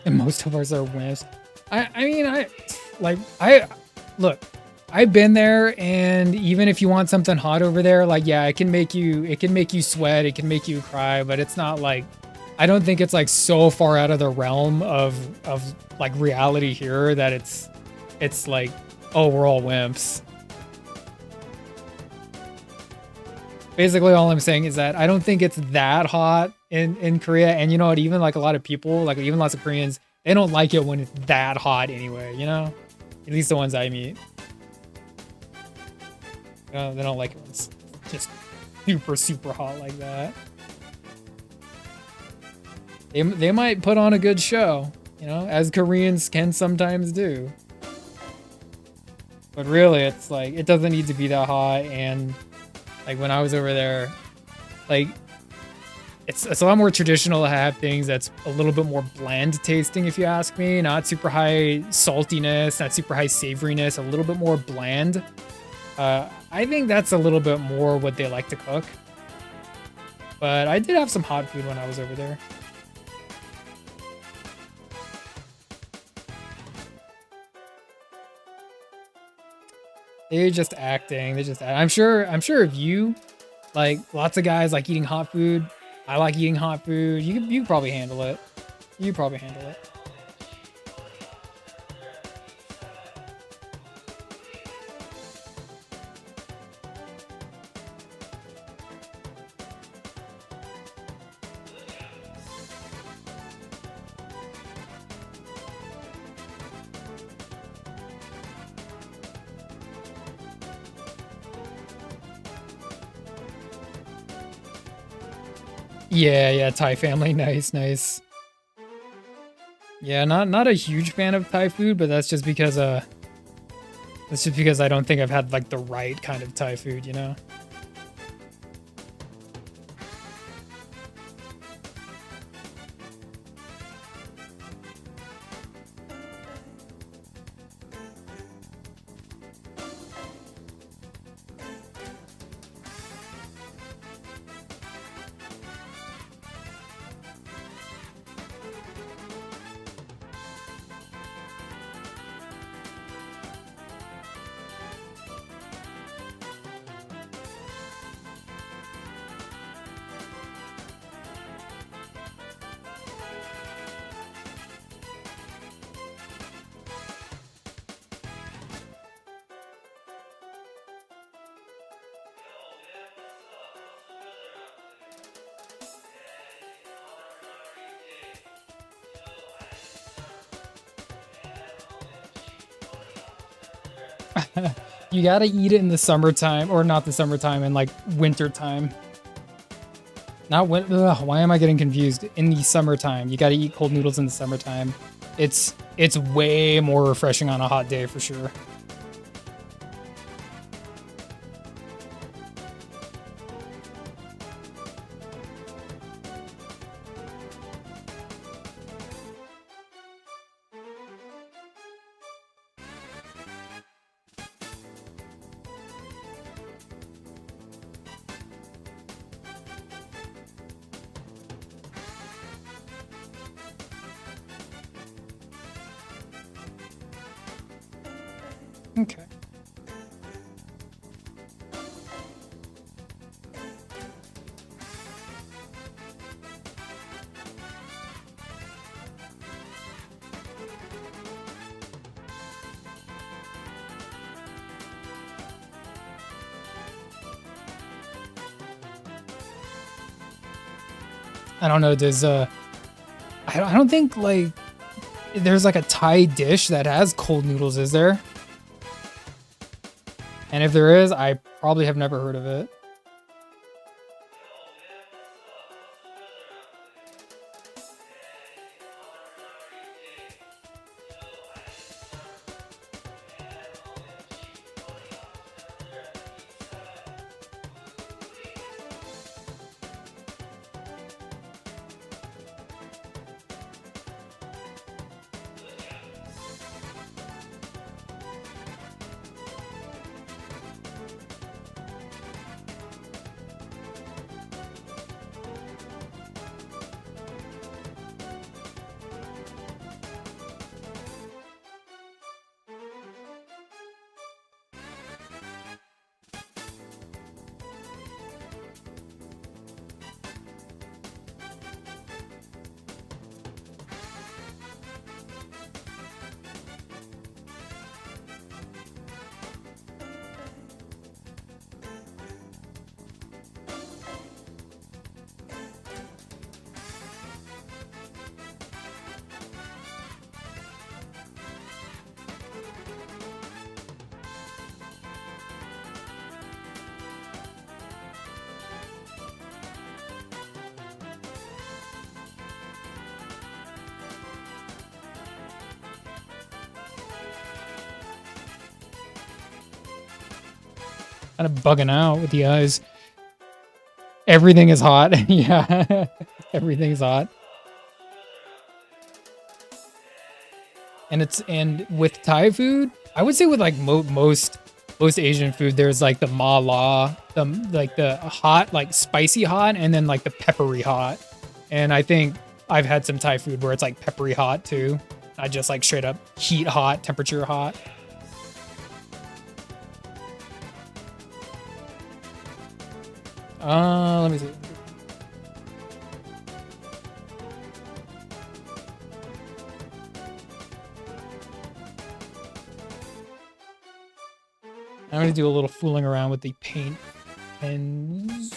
Speaker 2: And most of ours are wimps. I mean, look, I've been there, and even if you want something hot over there, like, yeah, it can make you sweat, it can make you cry, but it's not like, I don't think it's like so far out of the realm of like reality here that it's like, oh, we're all wimps. Basically, all I'm saying is that I don't think it's that hot in Korea, and you know what, even like a lot of people, like even lots of Koreans, they don't like it when it's that hot anyway, you know? At least the ones I meet. They don't like it when it's just super, super hot like that. They might put on a good show, you know, as Koreans can sometimes do. But really, it's like, it doesn't need to be that hot, and like when I was over there, like, it's a lot more traditional to have things that's a little bit more bland tasting, if you ask me. Not super high saltiness, not super high savoriness, a little bit more bland. I think that's a little bit more what they like to cook. But I did have some hot food when I was over there. They're just acting. I'm sure if you, like, lots of guys like eating hot food. I like eating hot food. You could probably handle it. You probably handle it. Yeah, Thai family, nice. Yeah, not a huge fan of Thai food, but that's just because I don't think I've had like the right kind of Thai food, you know? You gotta eat it in the summertime, or not the summertime, in like winter time. Not when. Ugh, why am I getting confused? In the summertime, you gotta eat cold noodles in the summertime. It's way more refreshing on a hot day for sure. Okay. I don't know, there's I don't think like there's like a Thai dish that has cold noodles, is there? And if there is, I probably have never heard of it. Kind of bugging out with the eyes. Everything is hot. Yeah. Everything's hot. And with Thai food, I would say with like most Asian food, there's like the ma la, the hot, like spicy hot, and then like the peppery hot. And I think I've had some Thai food where it's like peppery hot too. Not just like straight up heat hot, temperature hot. Let me see. I'm gonna do a little fooling around with the paint pens.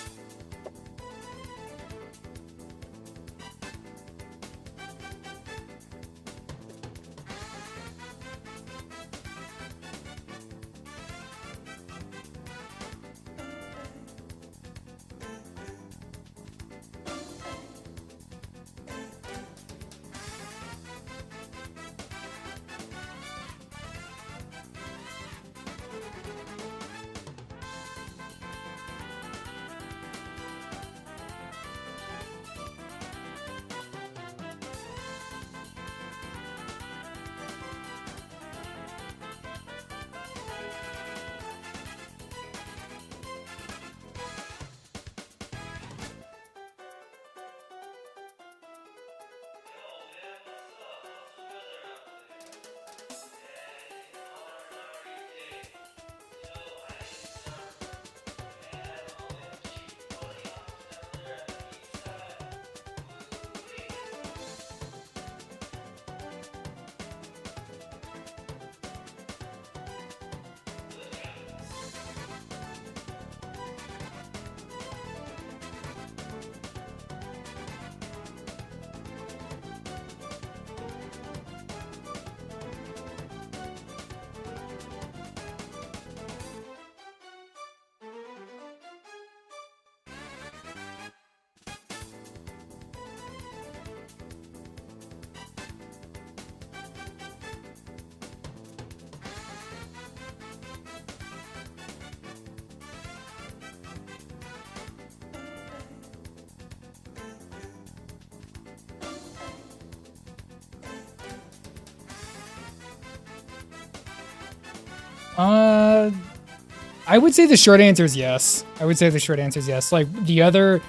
Speaker 2: I would say the short answer is yes. I would say the short answer is yes. Like the other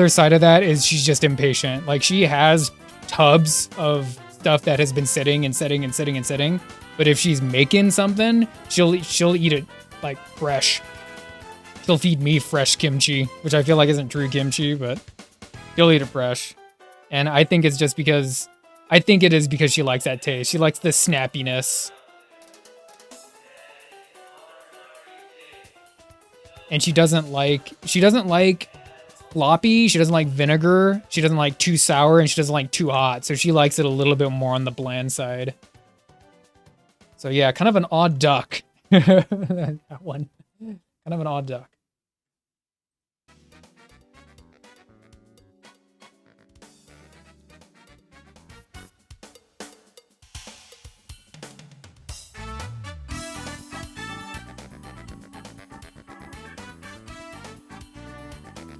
Speaker 2: side of that is she's just impatient. Like she has tubs of stuff that has been sitting and sitting and sitting and sitting. But if she's making something, she'll eat it like fresh. She'll feed me fresh kimchi, which I feel like isn't true kimchi, but she'll eat it fresh. And I think it's just because it is because she likes that taste. She likes the snappiness. And she doesn't like sloppy, she doesn't like vinegar, she doesn't like too sour, and she doesn't like too hot. So she likes it a little bit more on the bland side. So yeah, kind of an odd duck. That one. Kind of an odd duck.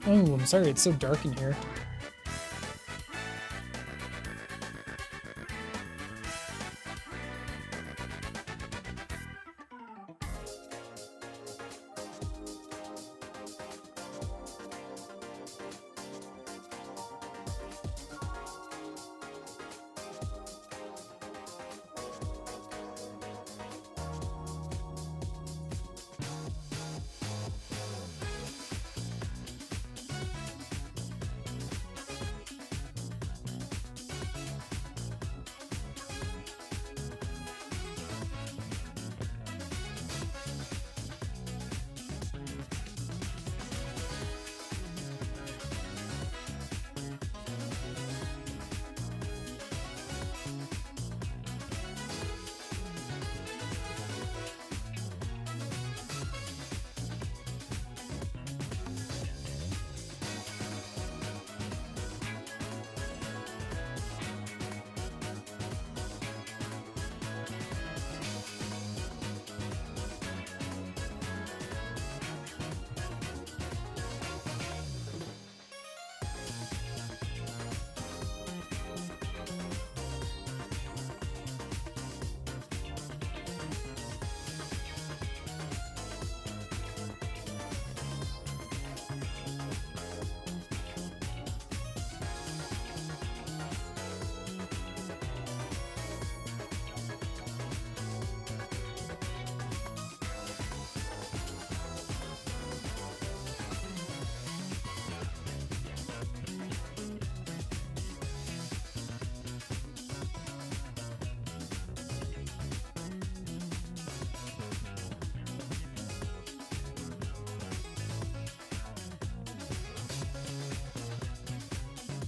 Speaker 2: Oh, I'm sorry, it's so dark in here.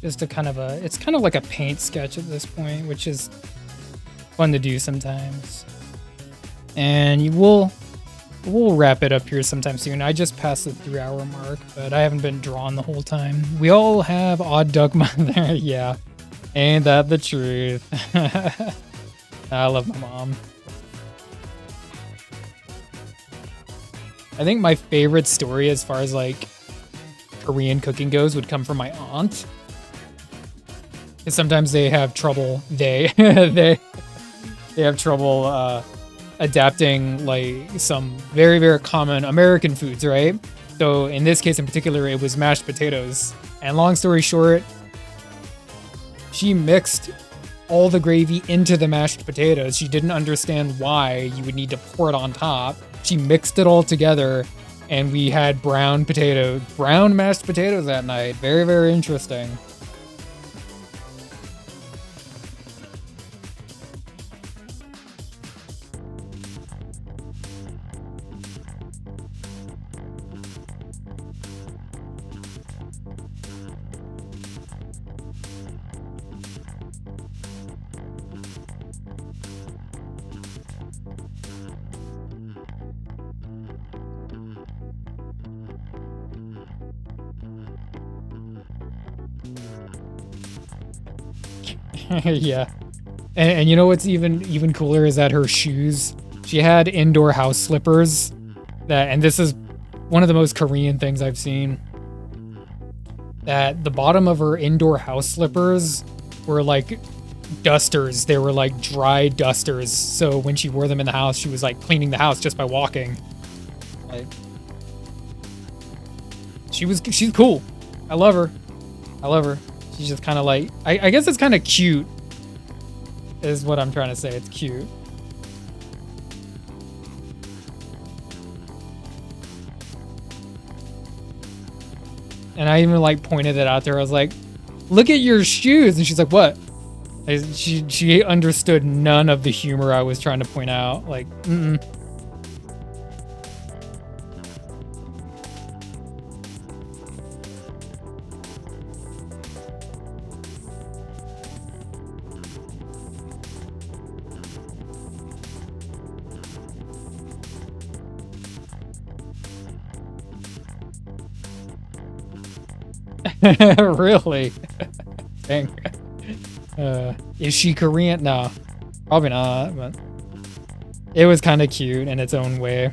Speaker 2: Just a kind of it's kind of like a paint sketch at this point, which is fun to do sometimes. And we'll wrap it up here sometime soon. I just passed the 3-hour mark, but I haven't been drawn the whole time. We all have odd duck mother. Yeah. Ain't that the truth? I love my mom. I think my favorite story as far as like Korean cooking goes would come from my aunt. Because sometimes they have trouble, they have trouble adapting like some very, very common American foods, right? So in this case in particular, it was mashed potatoes. And long story short, she mixed all the gravy into the mashed potatoes. She didn't understand why you would need to pour it on top. She mixed it all together and we had brown mashed potatoes that night. Very, very interesting. Yeah. And you know what's even cooler is that her shoes, she had indoor house slippers and this is one of the most Korean things I've seen, that the bottom of her indoor house slippers were like dusters. They were like dry dusters. So when she wore them in the house, she was like cleaning the house just by walking. Like, she's cool. I love her. She's just kind of like, I guess it's kind of cute, is what I'm trying to say. It's cute. And I even like pointed it out there. I was like, look at your shoes. And she's like, what? She understood none of the humor I was trying to point out. Like, really? Dang. Is she Korean? No, probably not, but it was kind of cute in its own way.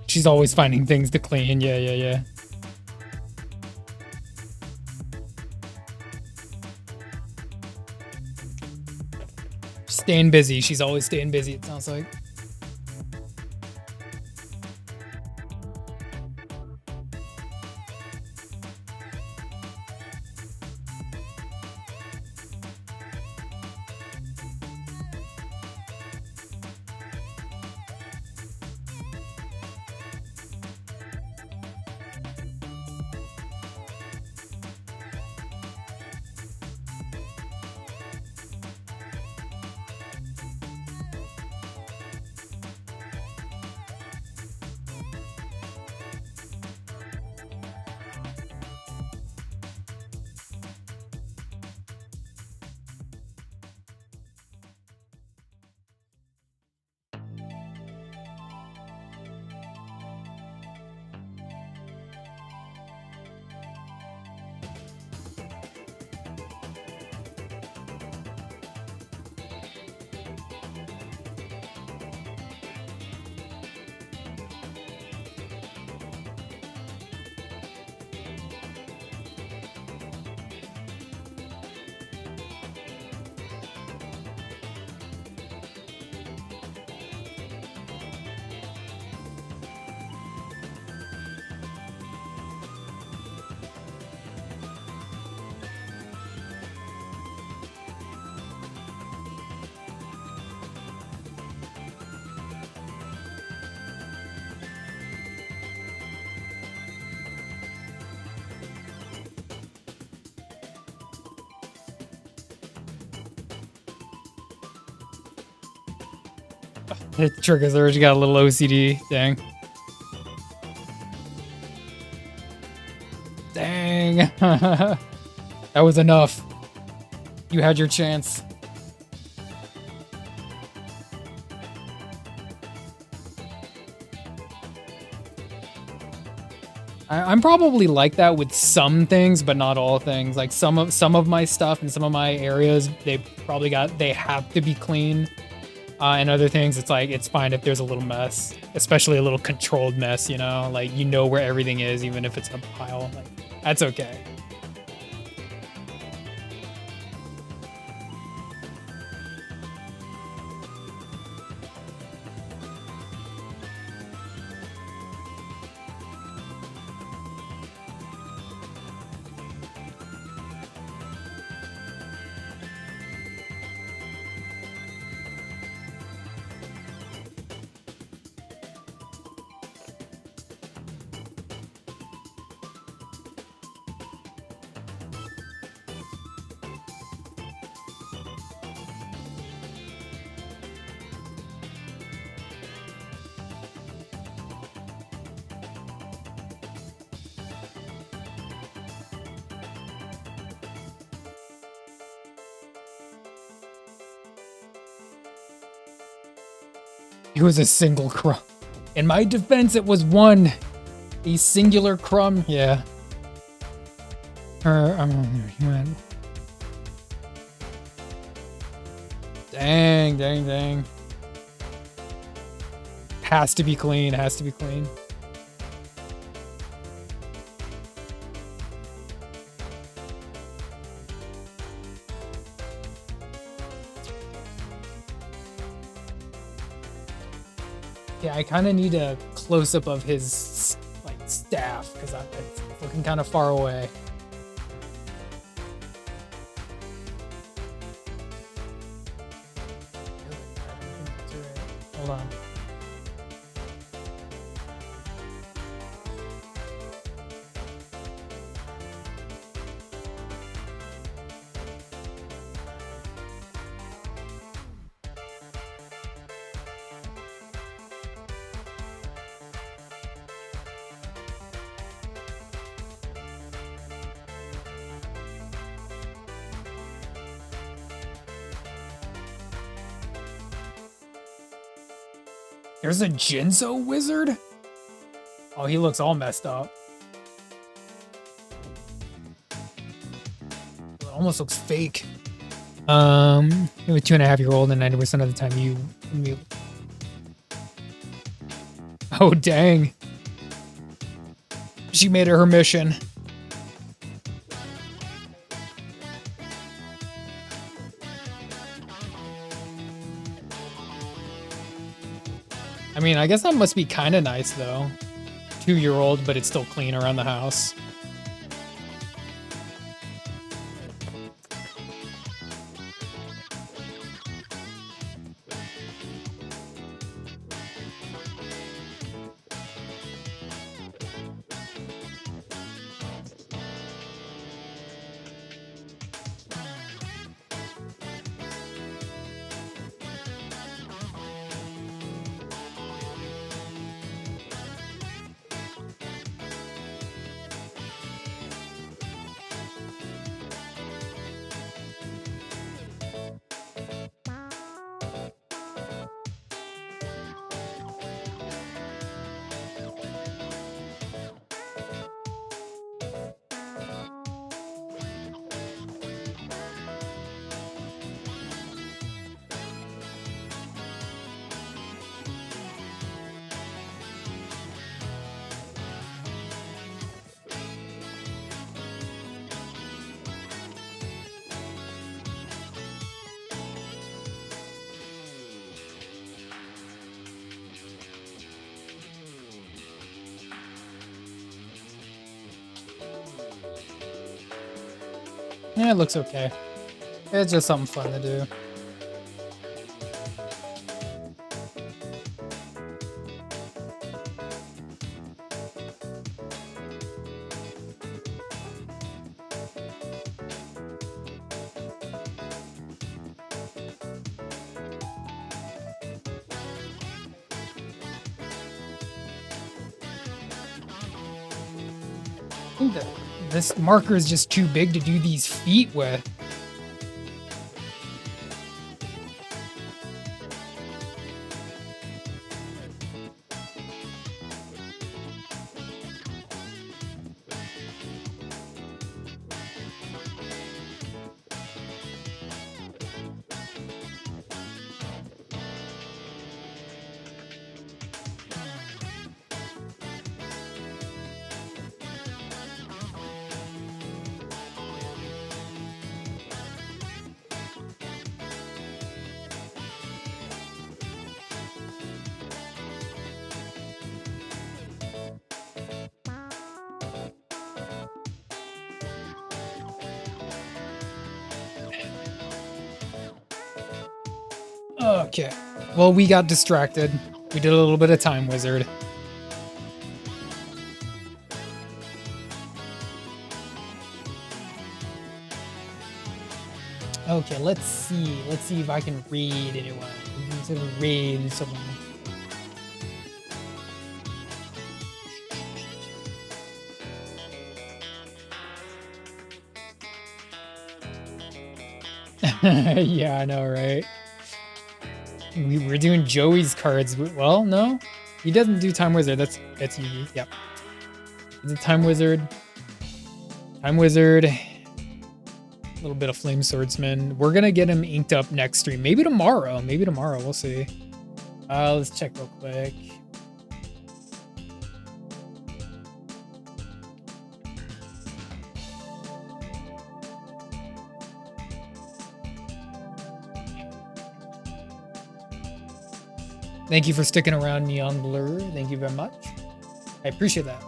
Speaker 2: She's always finding things to clean. Yeah. Staying busy. She's always staying busy, it sounds like. It triggers her. She got a little OCD. Dang. Dang. That was enough. You had your chance. I'm probably like that with some things, but not all things. Like some of my stuff and some of my areas, they have to be clean. And other things, it's like, it's fine if there's a little mess, especially a little controlled mess, you know? Like, you know where everything is, even if it's a pile. Like, that's okay. It was a single crumb. In my defense, it was one. A singular crumb. Yeah. He went. Dang. Has to be clean. Has to be clean. Yeah, I kind of need a close-up of his like staff because it's looking kind of far away. Hold on. There's a Jinzo wizard? Oh, he looks all messed up. It almost looks fake. You have a 2.5-year-old and 90% of the time you... Oh, dang. She made it her mission. I mean, I guess that must be kind of nice, though. 2-year-old, but it's still clean around the house. Yeah, it looks okay. It's just something fun to do. think that this marker is just too big to do these feet with. Okay. Well, we got distracted. We did a little bit of Time Wizard. Okay, let's see. Let's see if I can read anyone. Read someone. Yeah, I know, right? We're doing Joey's cards. Well, no, he doesn't do Time Wizard. That's Yugi. Yep. It's a Time Wizard. Time Wizard. A little bit of Flame Swordsman. We're gonna get him inked up next stream. Maybe tomorrow. Maybe tomorrow. We'll see. Let's check real quick. Thank you for sticking around, Neon Blur. Thank you very much. I appreciate that.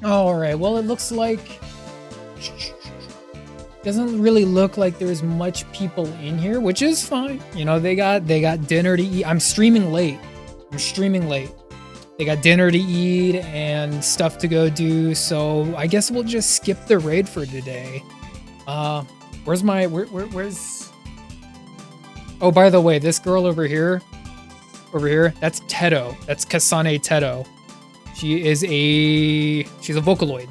Speaker 2: All right. Well, it looks like doesn't really look like there's much people in here, which is fine. You know, they got dinner to eat. I'm streaming late. They got dinner to eat and stuff to go do. So I guess we'll just skip the raid for today. Where's where's? Oh, by the way, this girl over here, that's Teto. That's Kasane Teto. She's a Vocaloid.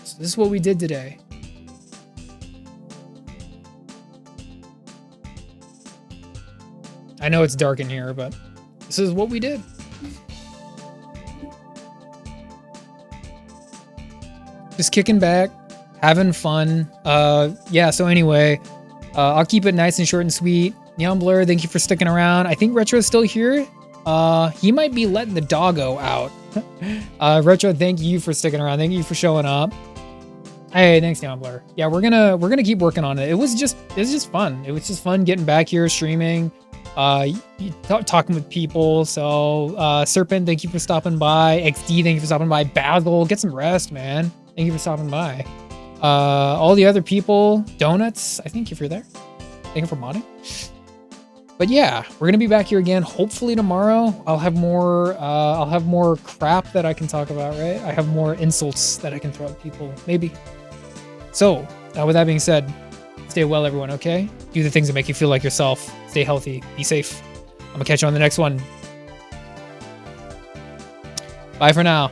Speaker 2: So this is what we did today. I know it's dark in here, but this is what we did. Just kicking back, having fun. Yeah, so anyway, I'll keep it nice and short and sweet. Neon Blur, thank you for sticking around. I think Retro's still here. He might be letting the doggo out. Retro, thank you for sticking around. Thank you for showing up. Hey, thanks, Neon Blur. Yeah, we're gonna keep working on it. It was just fun. It was just fun getting back here, streaming, talking with people. So, Serpent, thank you for stopping by. XD, thank you for stopping by. Basil, get some rest, man. Thank you for stopping by. All the other people, Donuts, I think if you're there. Thank you for modding. But yeah, we're gonna be back here again. Hopefully tomorrow I'll have more crap that I can talk about, right? I have more insults that I can throw at people, maybe. So, with that being said, stay well, everyone, okay? Do the things that make you feel like yourself. Stay healthy, be safe. I'm gonna catch you on the next one. Bye for now.